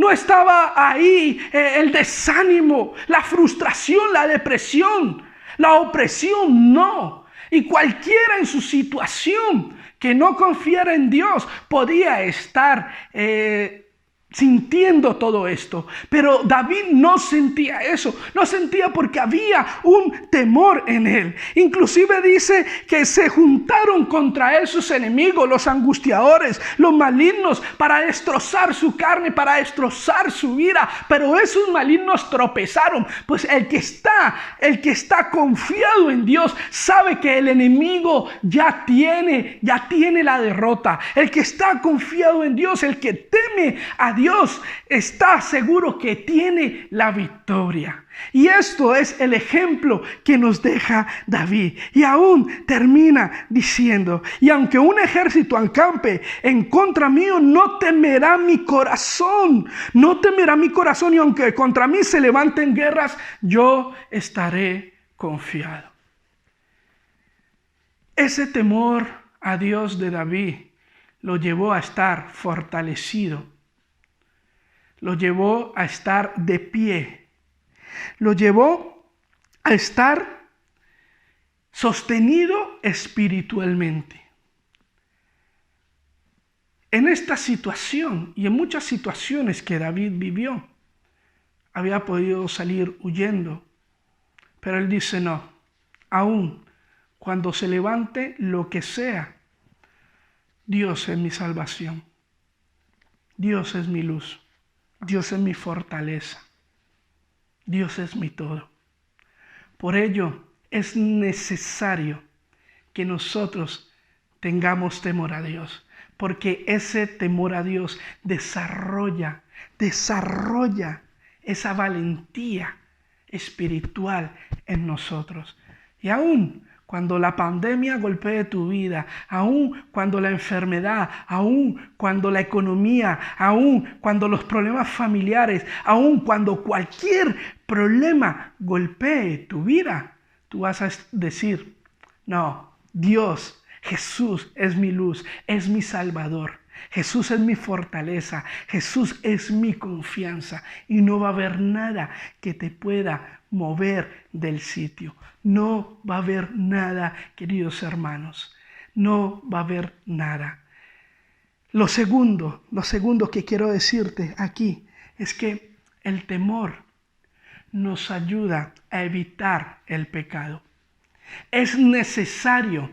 No estaba ahí el desánimo, la frustración, la depresión, la opresión, no. Y cualquiera en su situación que no confiara en Dios podía estar sintiendo todo esto. Pero David no sentía eso, no sentía porque había un temor en él. Inclusive dice que se juntaron contra él sus enemigos, los angustiadores, los malignos, para destrozar su carne, para destrozar su vida. Pero esos malignos tropezaron. Pues el que está confiado en Dios sabe que el enemigo ya tiene la derrota. El que está confiado en Dios, el que teme a Dios, está seguro que tiene la victoria. Y esto es el ejemplo que nos deja David. Y aún termina diciendo: y aunque un ejército acampe en contra mío, no temerá mi corazón. No temerá mi corazón. Y aunque contra mí se levanten guerras, yo estaré confiado. Ese temor a Dios de David lo llevó a estar fortalecido. Lo llevó a estar de pie. Lo llevó a estar sostenido espiritualmente. En esta situación y en muchas situaciones que David vivió, había podido salir huyendo. Pero él dice: no, aún cuando se levante lo que sea, Dios es mi salvación. Dios es mi luz. Dios es mi fortaleza. Dios es mi todo. Por ello es necesario que nosotros tengamos temor a Dios. porque ese temor a Dios desarrolla esa valentía espiritual en nosotros. Y aún cuando la pandemia golpee tu vida, aún cuando la enfermedad, aún cuando la economía, aún cuando los problemas familiares, aún cuando cualquier problema golpee tu vida, tú vas a decir, no, Dios, Jesús es mi luz, es mi Salvador. Jesús es mi fortaleza, Jesús es mi confianza y no va a haber nada que te pueda mover del sitio. No va a haber nada, queridos hermanos, no va a haber nada. Lo segundo que quiero decirte aquí es que el temor nos ayuda a evitar el pecado. Es necesario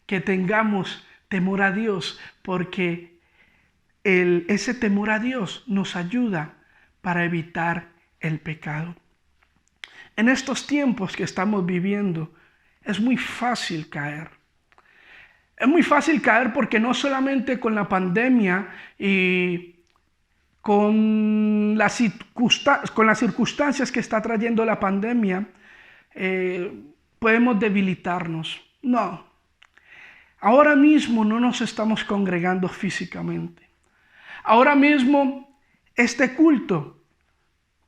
que tengamos temor a Dios porque ese temor a Dios nos ayuda para evitar el pecado. En estos tiempos que estamos viviendo es muy fácil caer. Es muy fácil caer porque no solamente con la pandemia y con las circunstancias que está trayendo la pandemia podemos debilitarnos. No. Ahora mismo no nos estamos congregando físicamente. Ahora mismo este culto,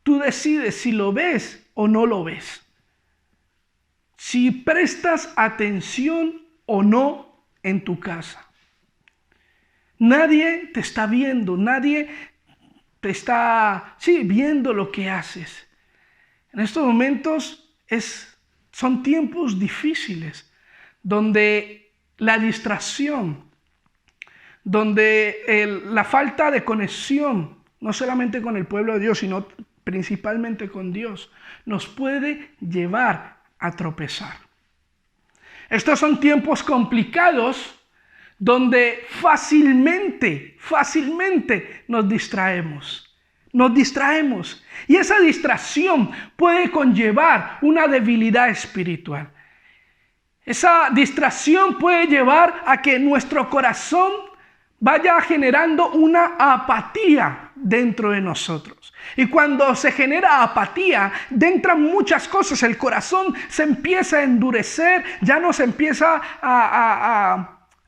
tú decides si lo ves o no lo ves. Si prestas atención o no en tu casa. Nadie te está viendo, nadie te está viendo lo que haces. En estos momentos son tiempos difíciles donde la distracción, donde la falta de conexión, no solamente con el pueblo de Dios, sino principalmente con Dios, nos puede llevar a tropezar. Estos son tiempos complicados donde fácilmente nos distraemos. Y esa distracción puede conllevar una debilidad espiritual. Esa distracción puede llevar a que nuestro corazón vaya generando una apatía dentro de nosotros. Y cuando se genera apatía, entran muchas cosas. El corazón se empieza a endurecer, ya nos empieza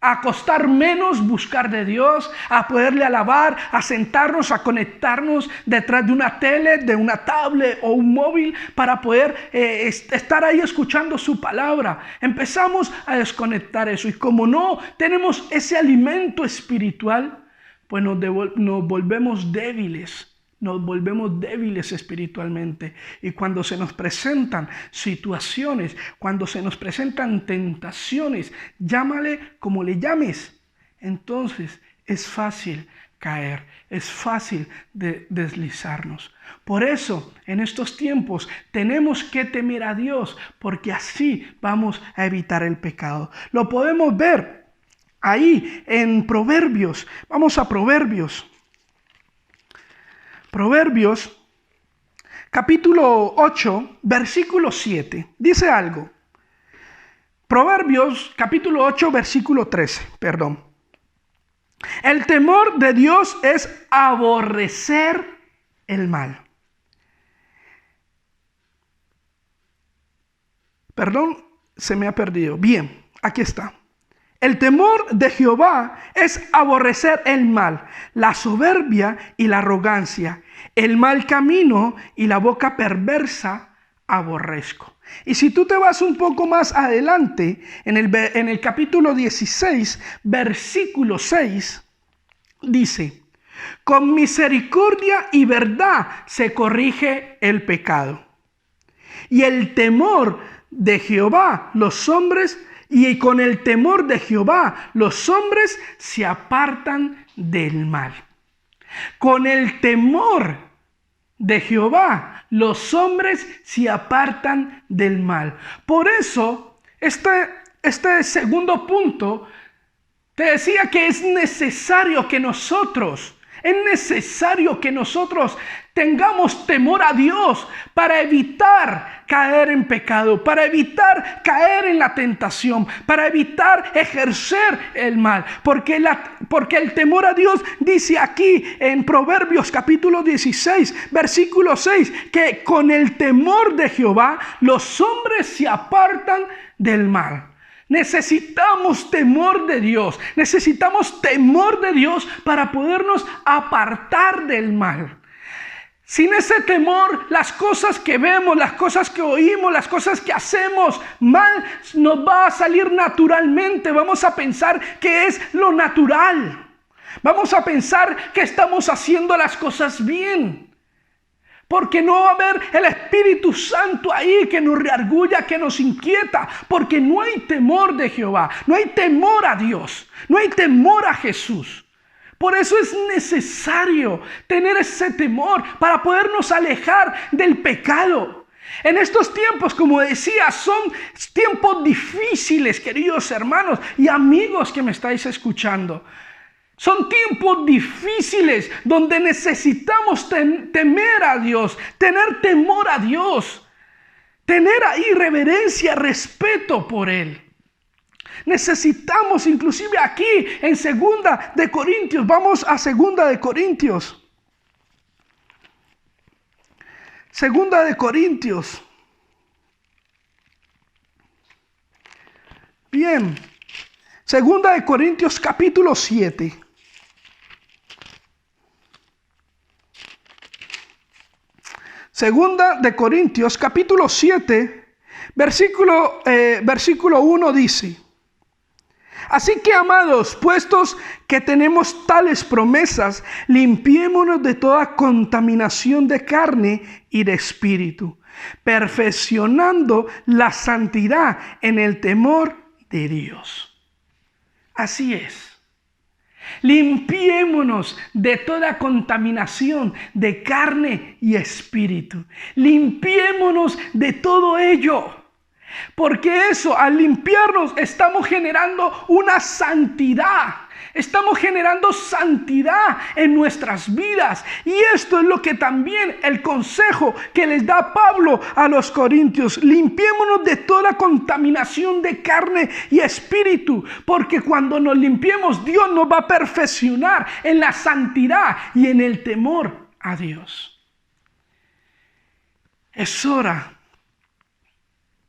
a costar menos buscar de Dios, a poderle alabar, a sentarnos, a conectarnos detrás de una tele, de una tablet o un móvil para poder estar ahí escuchando su palabra. Empezamos a desconectar eso y como no tenemos ese alimento espiritual, pues nos volvemos débiles. Nos volvemos débiles espiritualmente y cuando se nos presentan situaciones, cuando se nos presentan tentaciones, llámale como le llames, entonces es fácil caer, es fácil deslizarnos. Por eso, en estos tiempos tenemos que temer a Dios porque así vamos a evitar el pecado. Lo podemos ver ahí en Proverbios. Vamos a Proverbios. Proverbios, capítulo 8, versículo 7. Dice algo. Proverbios, capítulo 8, versículo 13. Perdón. El temor de Dios es aborrecer el mal. Perdón, se me ha perdido. Bien, aquí está. El temor de Jehová es aborrecer el mal, la soberbia y la arrogancia, el mal camino y la boca perversa aborrezco. Y si tú te vas un poco más adelante, en el capítulo 16, versículo 6, dice, con misericordia y verdad se corrige el pecado. Y el temor de Jehová, y con el temor de Jehová, los hombres se apartan del mal. Con el temor de Jehová, los hombres se apartan del mal. Por eso, este segundo punto, te decía que es necesario que nosotros Tengamos temor a Dios para evitar caer en pecado, para evitar caer en la tentación, para evitar ejercer el mal. Porque el temor a Dios dice aquí en Proverbios capítulo 16, versículo 6, que con el temor de Jehová los hombres se apartan del mal. Necesitamos temor de Dios. Necesitamos temor de Dios para podernos apartar del mal. Sin ese temor, las cosas que vemos, las cosas que oímos, las cosas que hacemos mal, nos va a salir naturalmente. Vamos a pensar que es lo natural. Vamos a pensar que estamos haciendo las cosas bien. Porque no va a haber el Espíritu Santo ahí que nos reargulla, que nos inquieta. Porque no hay temor de Jehová, no hay temor a Dios, no hay temor a Jesús. Por eso es necesario tener ese temor para podernos alejar del pecado. En estos tiempos, como decía, son tiempos difíciles, queridos hermanos y amigos que me estáis escuchando. Son tiempos difíciles donde necesitamos temer a Dios, tener temor a Dios, tener ahí reverencia, respeto por Él. Necesitamos inclusive aquí en 2 de Corintios, vamos a 2 de Corintios. 2 de Corintios. Bien, 2 de Corintios capítulo 7. Segunda de Corintios capítulo 7, versículo 1 dice: así que, amados, puestos que tenemos tales promesas, limpiémonos de toda contaminación de carne y de espíritu, perfeccionando la santidad en el temor de Dios. Así es. Limpiémonos de toda contaminación de carne y espíritu. Limpiémonos de todo ello. Porque eso, al limpiarnos, estamos generando una santidad. Estamos generando santidad en nuestras vidas. Y esto es lo que también el consejo que les da Pablo a los corintios. Limpiémonos de toda contaminación de carne y espíritu. Porque cuando nos limpiemos, Dios nos va a perfeccionar en la santidad y en el temor a Dios. Es hora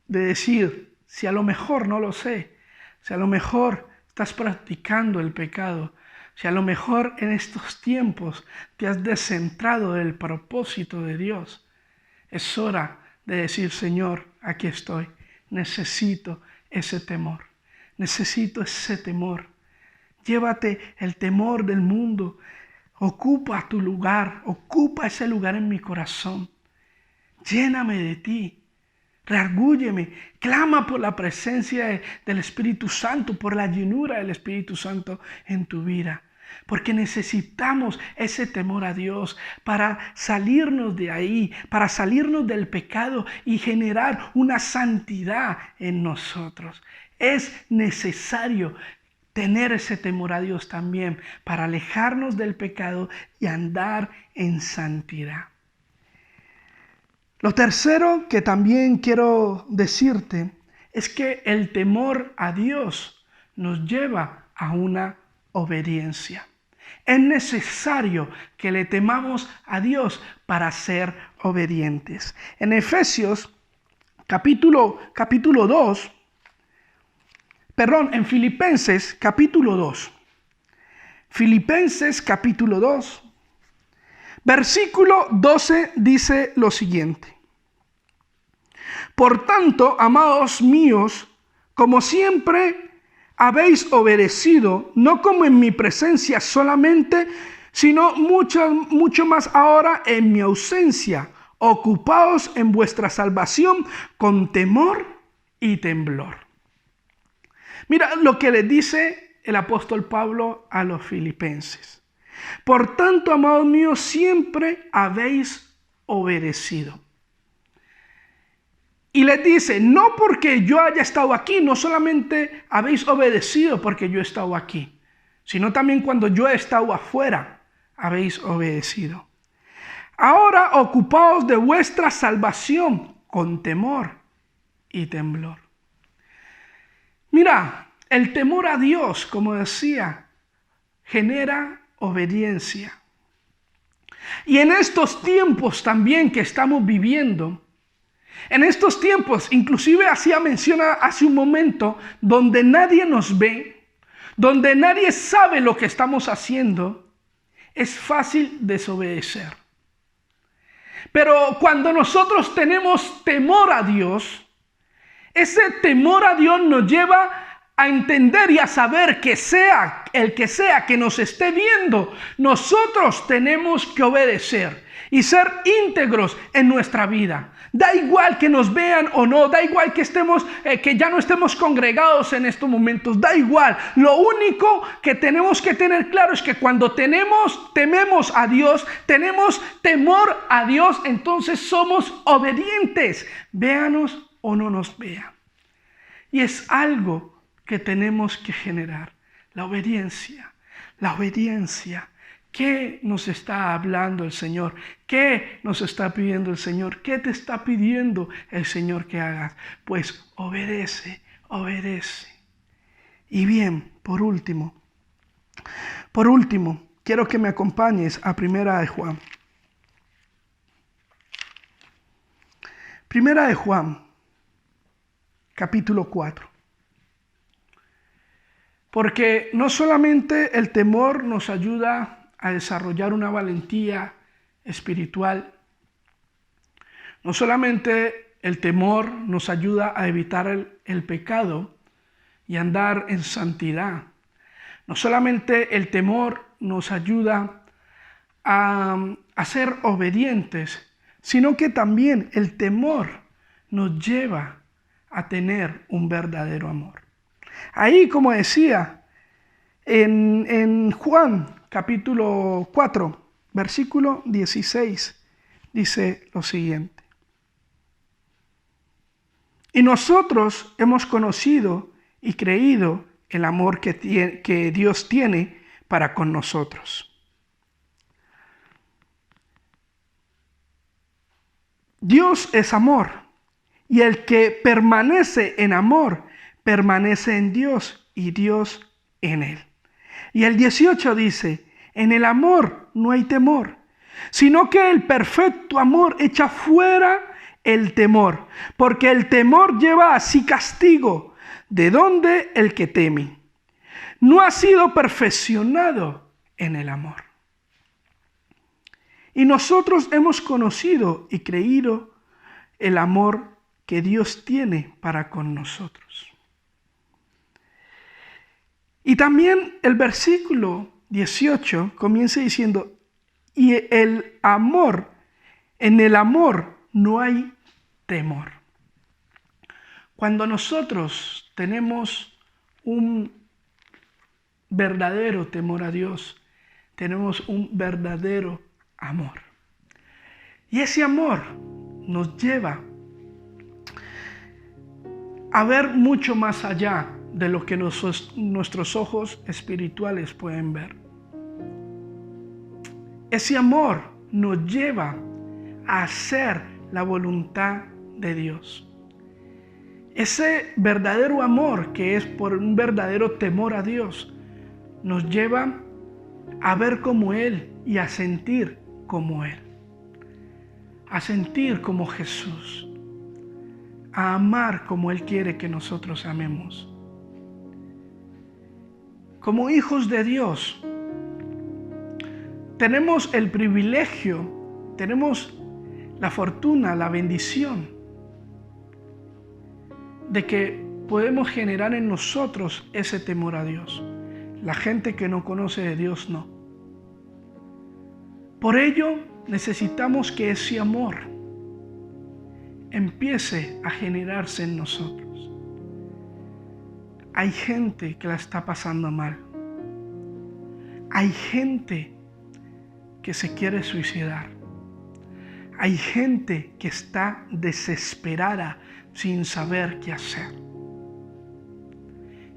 de decir, si a lo mejor no lo sé, si a lo mejor estás practicando el pecado, si a lo mejor en estos tiempos te has descentrado del propósito de Dios, es hora de decir, Señor, aquí estoy, necesito ese temor, necesito ese temor. Llévate el temor del mundo, ocupa tu lugar, ocupa ese lugar en mi corazón, lléname de ti. Reargúyeme, clama por la presencia del Espíritu Santo, por la llenura del Espíritu Santo en tu vida. Porque necesitamos ese temor a Dios para salirnos de ahí, para salirnos del pecado y generar una santidad en nosotros. Es necesario tener ese temor a Dios también para alejarnos del pecado y andar en santidad. Lo tercero que también quiero decirte es que el temor a Dios nos lleva a una obediencia. Es necesario que le temamos a Dios para ser obedientes. En Efesios capítulo 2, en Filipenses capítulo 2. Filipenses capítulo 2. Versículo 12 dice lo siguiente: por tanto, amados míos, como siempre habéis obedecido, no como en mi presencia solamente, sino mucho más ahora en mi ausencia, ocupaos en vuestra salvación con temor y temblor. Mira lo que le dice el apóstol Pablo a los filipenses. Por tanto, amados míos, siempre habéis obedecido. Y les dice, no porque yo haya estado aquí, no solamente habéis obedecido porque yo he estado aquí, sino también cuando yo he estado afuera, habéis obedecido. Ahora ocupaos de vuestra salvación con temor y temblor. Mira, el temor a Dios, como decía, genera obediencia. Y en estos tiempos también que estamos viviendo, en estos tiempos, inclusive hacía mención hace un momento, donde nadie nos ve, donde nadie sabe lo que estamos haciendo, es fácil desobedecer. Pero cuando nosotros tenemos temor a Dios, ese temor a Dios nos lleva a entender y a saber que sea el que sea que nos esté viendo, nosotros tenemos que obedecer y ser íntegros en nuestra vida. Da igual que nos vean o no, da igual que que ya no estemos congregados en estos momentos, da igual. Lo único que tenemos que tener claro es que cuando tememos a Dios, tenemos temor a Dios, entonces somos obedientes, véanos o no nos vean. Y es algo que tenemos que generar, la obediencia, la obediencia. ¿Qué nos está hablando el Señor? ¿Qué nos está pidiendo el Señor? ¿Qué te está pidiendo el Señor que hagas? Pues obedece, obedece. Y bien, por último, quiero que me acompañes a Primera de Juan. Primera de Juan, capítulo 4. Porque no solamente el temor nos ayuda a desarrollar una valentía espiritual, no solamente el temor nos ayuda a evitar el pecado y andar en santidad, no solamente el temor nos ayuda a ser obedientes, sino que también el temor nos lleva a tener un verdadero amor. Ahí, como decía, en Juan capítulo 4, versículo 16, dice lo siguiente. Y nosotros hemos conocido y creído el amor que Dios tiene para con nosotros. Dios es amor, y el que permanece en amor, permanece en Dios y Dios en él. Y el 18 dice, en el amor no hay temor, sino que el perfecto amor echa fuera el temor, porque el temor lleva así castigo, de donde el que teme no ha sido perfeccionado en el amor. Y nosotros hemos conocido y creído el amor que Dios tiene para con nosotros. Y también el versículo 18 comienza diciendo, y el amor, en el amor no hay temor. Cuando nosotros tenemos un verdadero temor a Dios, tenemos un verdadero amor. Y ese amor nos lleva a ver mucho más allá de lo que nuestros ojos espirituales pueden ver. Ese amor nos lleva a hacer la voluntad de Dios. Ese verdadero amor, que es por un verdadero temor a Dios, nos lleva a ver como Él y a sentir como Él. A sentir como Jesús. A amar como Él quiere que nosotros amemos. Como hijos de Dios, tenemos el privilegio, tenemos la fortuna, la bendición de que podemos generar en nosotros ese temor a Dios. La gente que no conoce de Dios no. Por ello necesitamos que ese amor empiece a generarse en nosotros. Hay gente que la está pasando mal. Hay gente que se quiere suicidar. Hay gente que está desesperada sin saber qué hacer.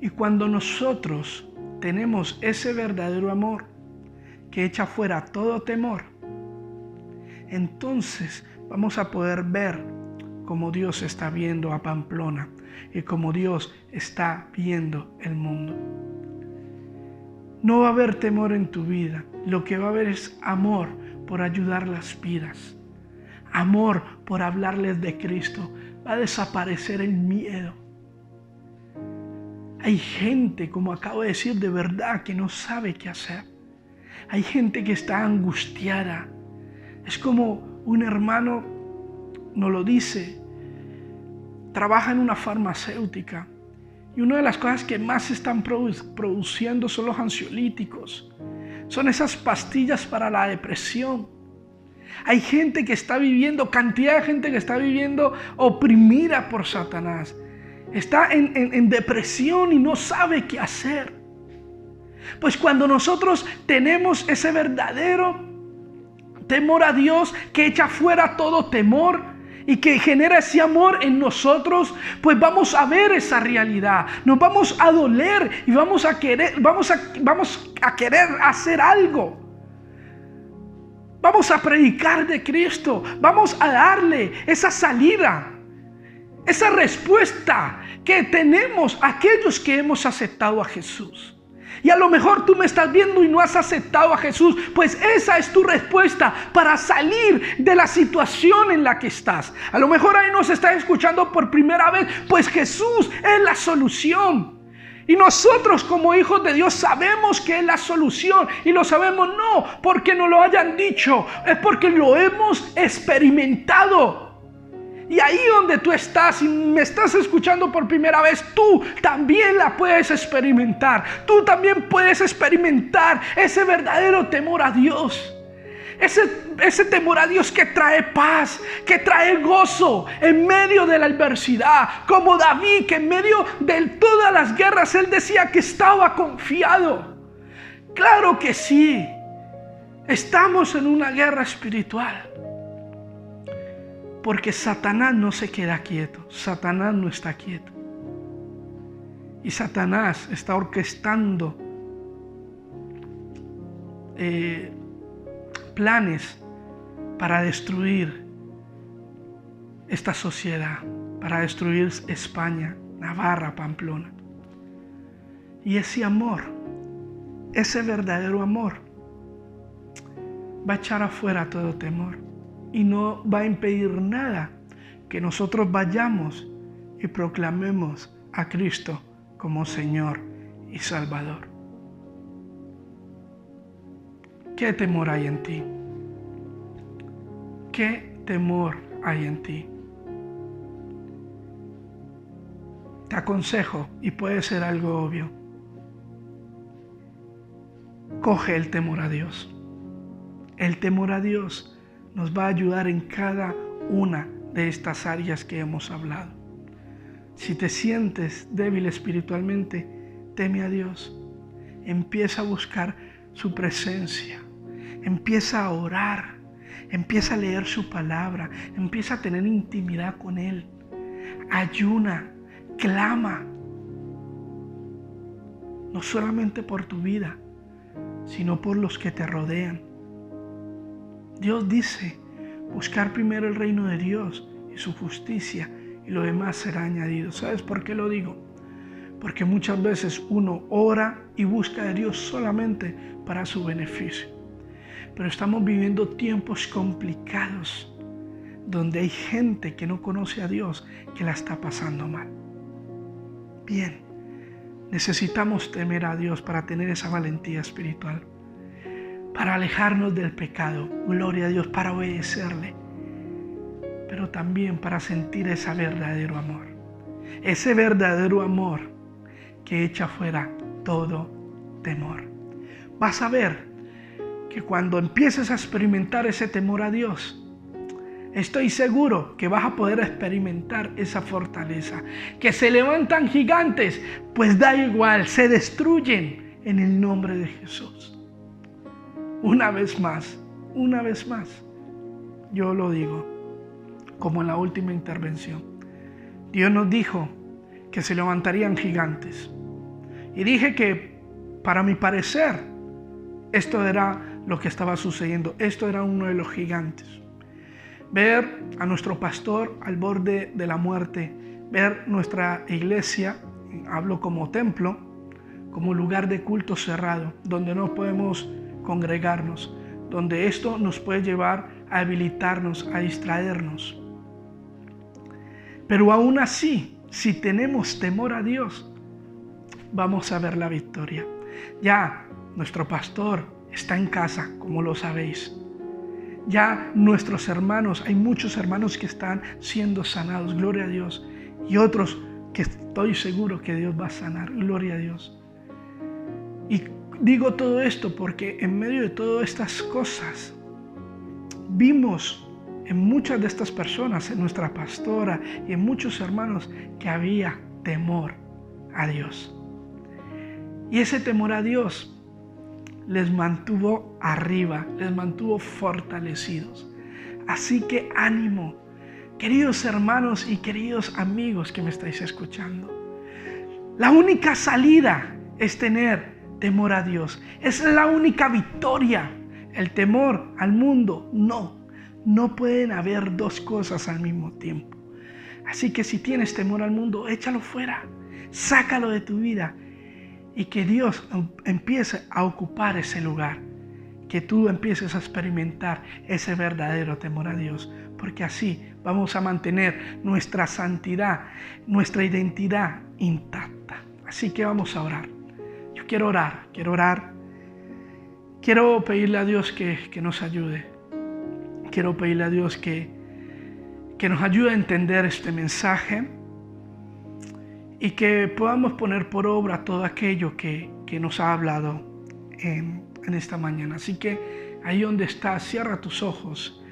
Y cuando nosotros tenemos ese verdadero amor que echa fuera todo temor, entonces vamos a poder ver cómo Dios está viendo a Pamplona y cómo Dios está viendo el mundo. No va a haber temor en tu vida. Lo que va a haber es amor por ayudar las vidas. Amor por hablarles de Cristo. Va a desaparecer el miedo. Hay gente, como acabo de decir, de verdad que no sabe qué hacer. Hay gente que está angustiada. Es como un hermano nos lo dice. Trabaja en una farmacéutica. Y una de las cosas que más se están produciendo son los ansiolíticos. Son esas pastillas para la depresión. Hay gente que está viviendo, cantidad de gente que está viviendo oprimida por Satanás. Está en depresión y no sabe qué hacer. Pues cuando nosotros tenemos ese verdadero temor a Dios que echa fuera todo temor y que genera ese amor en nosotros, pues vamos a ver esa realidad, nos vamos a doler y vamos a querer hacer algo. Vamos a predicar de Cristo, vamos a darle esa salida, esa respuesta que tenemos a aquellos que hemos aceptado a Jesús. Y a lo mejor tú me estás viendo y no has aceptado a Jesús, pues esa es tu respuesta para salir de la situación en la que estás. A lo mejor ahí nos estás escuchando por primera vez, pues Jesús es la solución. Y nosotros como hijos de Dios sabemos que es la solución. Y lo sabemos no porque nos lo hayan dicho, es porque lo hemos experimentado. Y ahí donde tú estás y me estás escuchando por primera vez, tú también la puedes experimentar. Tú también puedes experimentar ese verdadero temor a Dios. Ese temor a Dios que trae paz, que trae gozo en medio de la adversidad. Como David, que en medio de todas las guerras él decía que estaba confiado. Claro que sí. Estamos en una guerra espiritual. Porque Satanás no se queda quieto. Satanás no está quieto. Y Satanás está orquestando planes para destruir esta sociedad, para destruir España, Navarra, Pamplona. Y ese amor, ese verdadero amor, va a echar afuera todo temor. Y no va a impedir nada que nosotros vayamos y proclamemos a Cristo como Señor y Salvador. ¿Qué temor hay en ti? ¿Qué temor hay en ti? Te aconsejo, y puede ser algo obvio, coge el temor a Dios. El temor a Dios nos va a ayudar en cada una de estas áreas que hemos hablado. Si te sientes débil espiritualmente, teme a Dios. Empieza a buscar su presencia. Empieza a orar. Empieza a leer su palabra. Empieza a tener intimidad con Él. Ayuna, clama. No solamente por tu vida, sino por los que te rodean. Dios dice, buscar primero el reino de Dios y su justicia y lo demás será añadido. ¿Sabes por qué lo digo? Porque muchas veces uno ora y busca de Dios solamente para su beneficio. Pero estamos viviendo tiempos complicados donde hay gente que no conoce a Dios que la está pasando mal. Bien, necesitamos temer a Dios para tener esa valentía espiritual. Para alejarnos del pecado, gloria a Dios, para obedecerle, pero también para sentir ese verdadero amor que echa fuera todo temor. Vas a ver que cuando empieces a experimentar ese temor a Dios, estoy seguro que vas a poder experimentar esa fortaleza, que se levantan gigantes, pues da igual, se destruyen en el nombre de Jesús. Una vez más, yo lo digo, como en la última intervención. Dios nos dijo que se levantarían gigantes. Y dije que, para mi parecer, esto era lo que estaba sucediendo. Esto era uno de los gigantes. ver a nuestro pastor al borde de la muerte, ver nuestra iglesia, hablo como templo, como lugar de culto cerrado, donde no podemos congregarnos, donde esto nos puede llevar a debilitarnos, a distraernos. Pero aún así, si tenemos temor a Dios, vamos a ver la victoria. Ya nuestro pastor está en casa, como lo sabéis. Ya nuestros hermanos, hay muchos hermanos que están siendo sanados, gloria a Dios. Y otros que estoy seguro que Dios va a sanar, gloria a Dios. Y digo todo esto porque en medio de todas estas cosas, vimos en muchas de estas personas, en nuestra pastora y en muchos hermanos, que había temor a Dios. Y ese temor a Dios les mantuvo arriba, les mantuvo fortalecidos. Así que ánimo, queridos hermanos y queridos amigos que me estáis escuchando. La única salida es tener temor a Dios. Es la única victoria. El temor al mundo, no pueden haber dos cosas al mismo tiempo. Así que si tienes temor al mundo, échalo fuera, sácalo de tu vida y que Dios empiece a ocupar ese lugar, que tú empieces a experimentar ese verdadero temor a Dios, porque así vamos a mantener nuestra santidad, nuestra identidad intacta. Así que vamos a orar. Yo quiero orar, quiero pedirle a Dios que nos ayude. Quiero pedirle a Dios que nos ayude a entender este mensaje y que podamos poner por obra todo aquello que nos ha hablado en esta mañana. Así que ahí donde estás, cierra tus ojos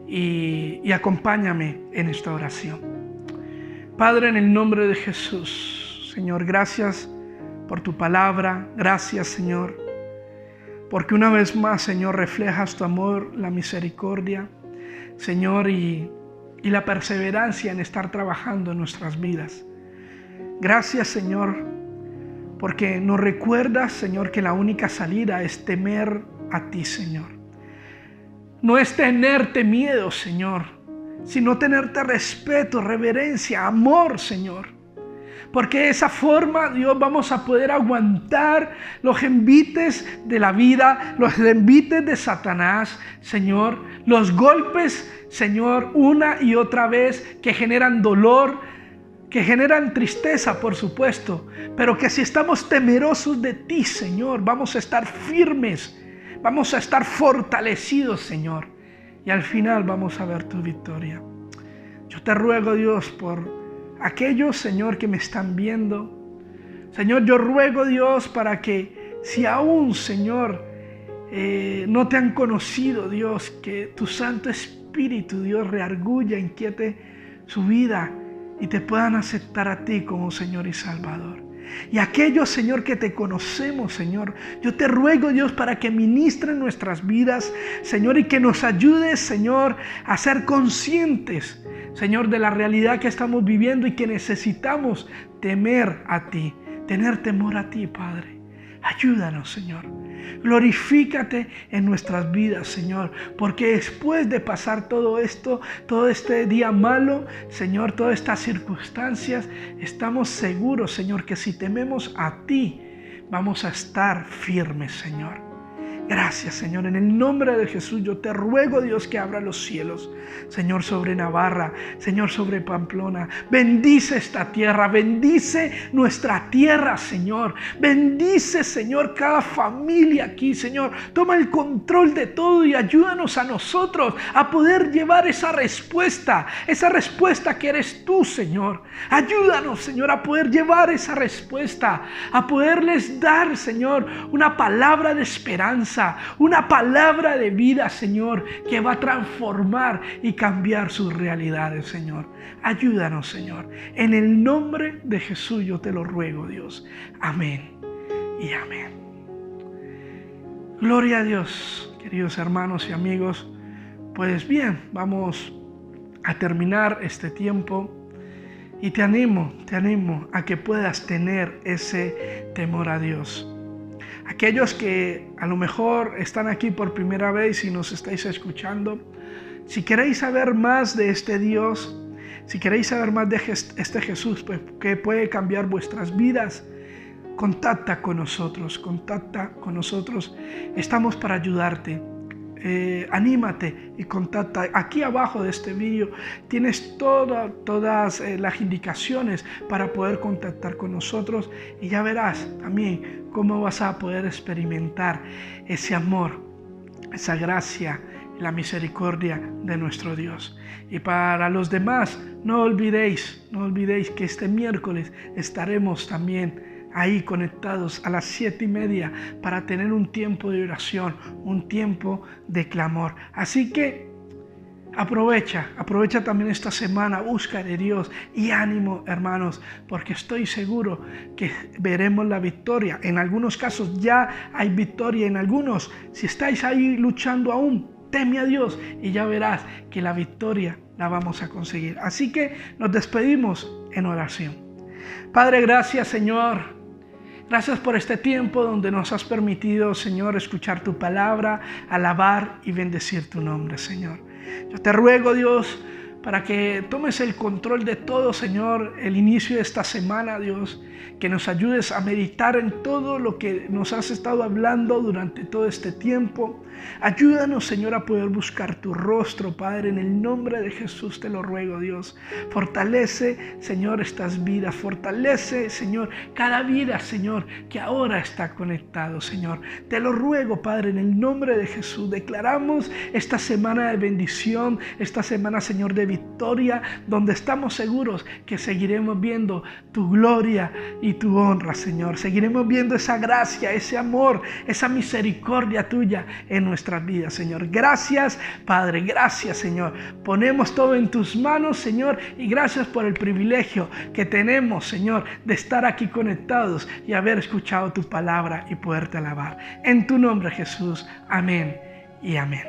y acompáñame en esta oración. Padre, en el nombre de Jesús, Señor, gracias por tu palabra. Gracias, Señor, porque una vez más, Señor, reflejas tu amor, la misericordia, Señor, y la perseverancia en estar trabajando en nuestras vidas. Gracias, Señor, porque nos recuerdas, Señor, que la única salida es temer a ti, Señor. No es tenerte miedo, Señor, sino tenerte respeto, reverencia, amor, Señor. Porque de esa forma, Dios, vamos a poder aguantar los envites de la vida, los envites de Satanás, Señor, los golpes, Señor, una y otra vez que generan dolor, que generan tristeza, por supuesto, pero que si estamos temerosos de ti, Señor, vamos a estar firmes, vamos a estar fortalecidos, Señor, y al final vamos a ver tu victoria. Yo te ruego, Dios, por aquellos, Señor, que me están viendo. Señor, yo ruego, Dios, para que si aún, Señor, no te han conocido, Dios, que tu Santo Espíritu, Dios, reargulla, inquiete su vida y te puedan aceptar a ti como Señor y Salvador. Y aquellos, Señor, que te conocemos, Señor, yo te ruego, Dios, para que ministren nuestras vidas, Señor, y que nos ayudes, Señor, a ser conscientes, Señor, de la realidad que estamos viviendo y que necesitamos temer a ti, tener temor a ti, Padre. Ayúdanos, Señor. Glorifícate en nuestras vidas, Señor, porque después de pasar todo esto, todo este día malo, Señor, todas estas circunstancias, estamos seguros, Señor, que si tememos a ti, vamos a estar firmes, Señor. Gracias, Señor. En el nombre de Jesús yo te ruego, Dios, que abra los cielos, Señor, sobre Navarra, Señor, sobre Pamplona. Bendice esta tierra, bendice nuestra tierra, Señor. Bendice, Señor, cada familia aquí, Señor. Toma el control de todo y ayúdanos a nosotros a poder llevar esa respuesta que eres tú, Señor. Ayúdanos, Señor, a poder llevar esa respuesta, a poderles dar, Señor, una palabra de esperanza, una palabra de vida, Señor, que va a transformar y cambiar sus realidades, Señor. Ayúdanos, Señor. En el nombre de Jesús yo te lo ruego, Dios. Amén y amén. Gloria a Dios, queridos hermanos y amigos. Pues bien, vamos a terminar este tiempo y te animo a que puedas tener ese temor a Dios. Aquellos que a lo mejor están aquí por primera vez y nos estáis escuchando, Si queréis saber más de este Dios, si queréis saber más de este Jesús, pues, que puede cambiar vuestras vidas, contacta con nosotros. Estamos para ayudarte. Anímate y contacta. Aquí abajo de este vídeo tienes todas las indicaciones para poder contactar con nosotros, y ya verás también cómo vas a poder experimentar ese amor, esa gracia, la misericordia de nuestro Dios. Y para los demás, no olvidéis que este miércoles estaremos también ahí conectados a las 7:30 para tener un tiempo de oración, un tiempo de clamor. Así que aprovecha también esta semana, busca de Dios y ánimo, hermanos, porque estoy seguro que veremos la victoria. En algunos casos ya hay victoria, en algunos, si estáis ahí luchando aún, teme a Dios y ya verás que la victoria la vamos a conseguir. Así que nos despedimos en oración. Padre, gracias, Señor. Gracias por este tiempo donde nos has permitido, Señor, escuchar tu palabra, alabar y bendecir tu nombre, Señor. Yo te ruego, Dios, para que tomes el control de todo, Señor, el inicio de esta semana, Dios, que nos ayudes a meditar en todo lo que nos has estado hablando durante todo este tiempo. Ayúdanos, Señor, a poder buscar tu rostro, Padre, en el nombre de Jesús te lo ruego, Dios. Fortalece, Señor, estas vidas, fortalece, Señor, cada vida, Señor, que ahora está conectado, Señor. Te lo ruego, Padre, en el nombre de Jesús. Declaramos esta semana de bendición, esta semana, Señor, de victoria, donde estamos seguros que seguiremos viendo tu gloria y tu honra, Señor. Seguiremos viendo esa gracia, ese amor, esa misericordia tuya en nuestras vidas, Señor. Gracias, Padre, gracias, Señor. Ponemos todo en tus manos, Señor, y gracias por el privilegio que tenemos, Señor, de estar aquí conectados y haber escuchado tu palabra y poderte alabar. En tu nombre, Jesús. Amén y amén.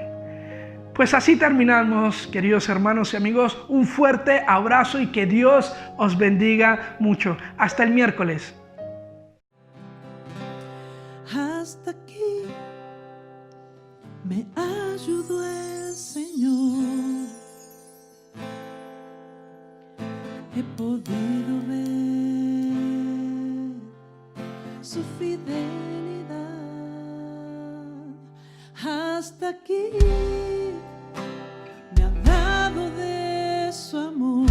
Pues así terminamos, queridos hermanos y amigos. Un fuerte abrazo y que Dios os bendiga mucho. Hasta el miércoles. Hasta aquí me ayudó el Señor. He podido ver su fidelidad. Hasta aquí me ha dado de su amor.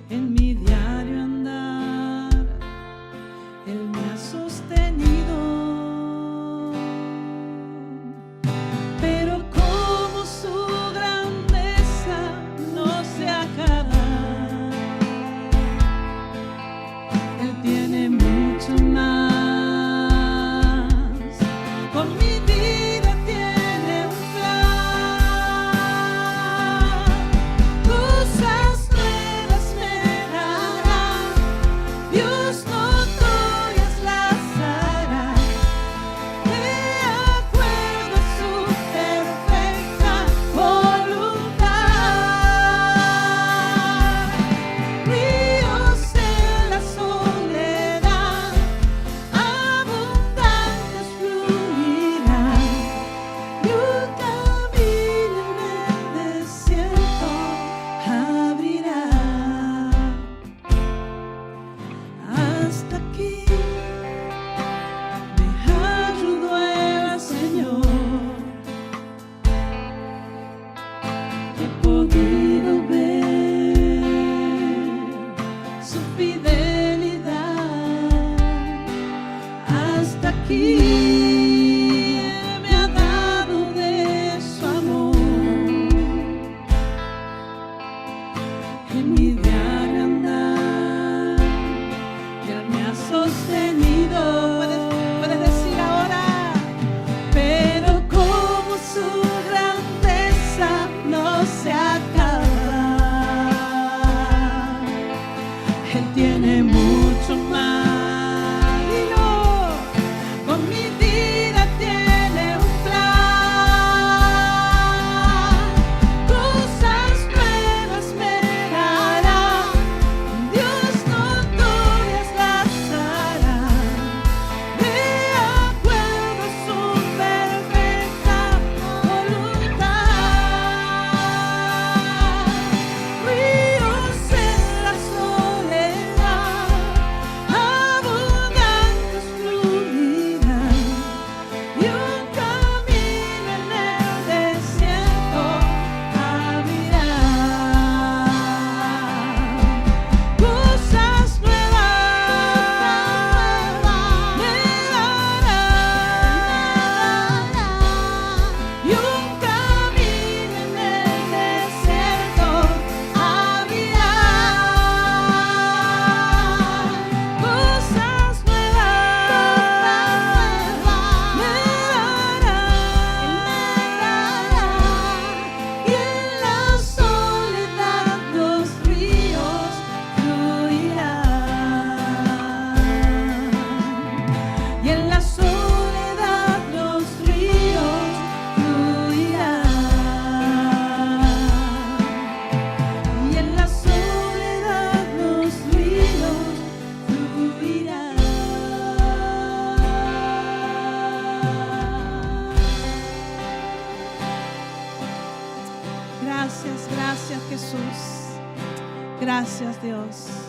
En mi diario andar, Él me ha sostenido. Pero como su grandeza no se acaba, Él tiene mucho más. Con mi vida tiene un plan. Cosas nuevas me dará. Dios notorias las hará, de acuerdo a su perfecta voluntad. Ríos en la soledad, abundantes fluirán, y un camino en el desierto abrirá. Hasta aquí me ayudó el Señor. He podido ver su fidelidad. Hasta aquí me ha dado de su amor. En mi diario andar, Él me ha sostenido. Puedes decir ahora, pero como su grandeza no se acaba, Él tiene mucho más. Dilo, con mi vida tiene un plan. Cosas nuevas me dará. Gracias, Jesús. Gracias, Dios.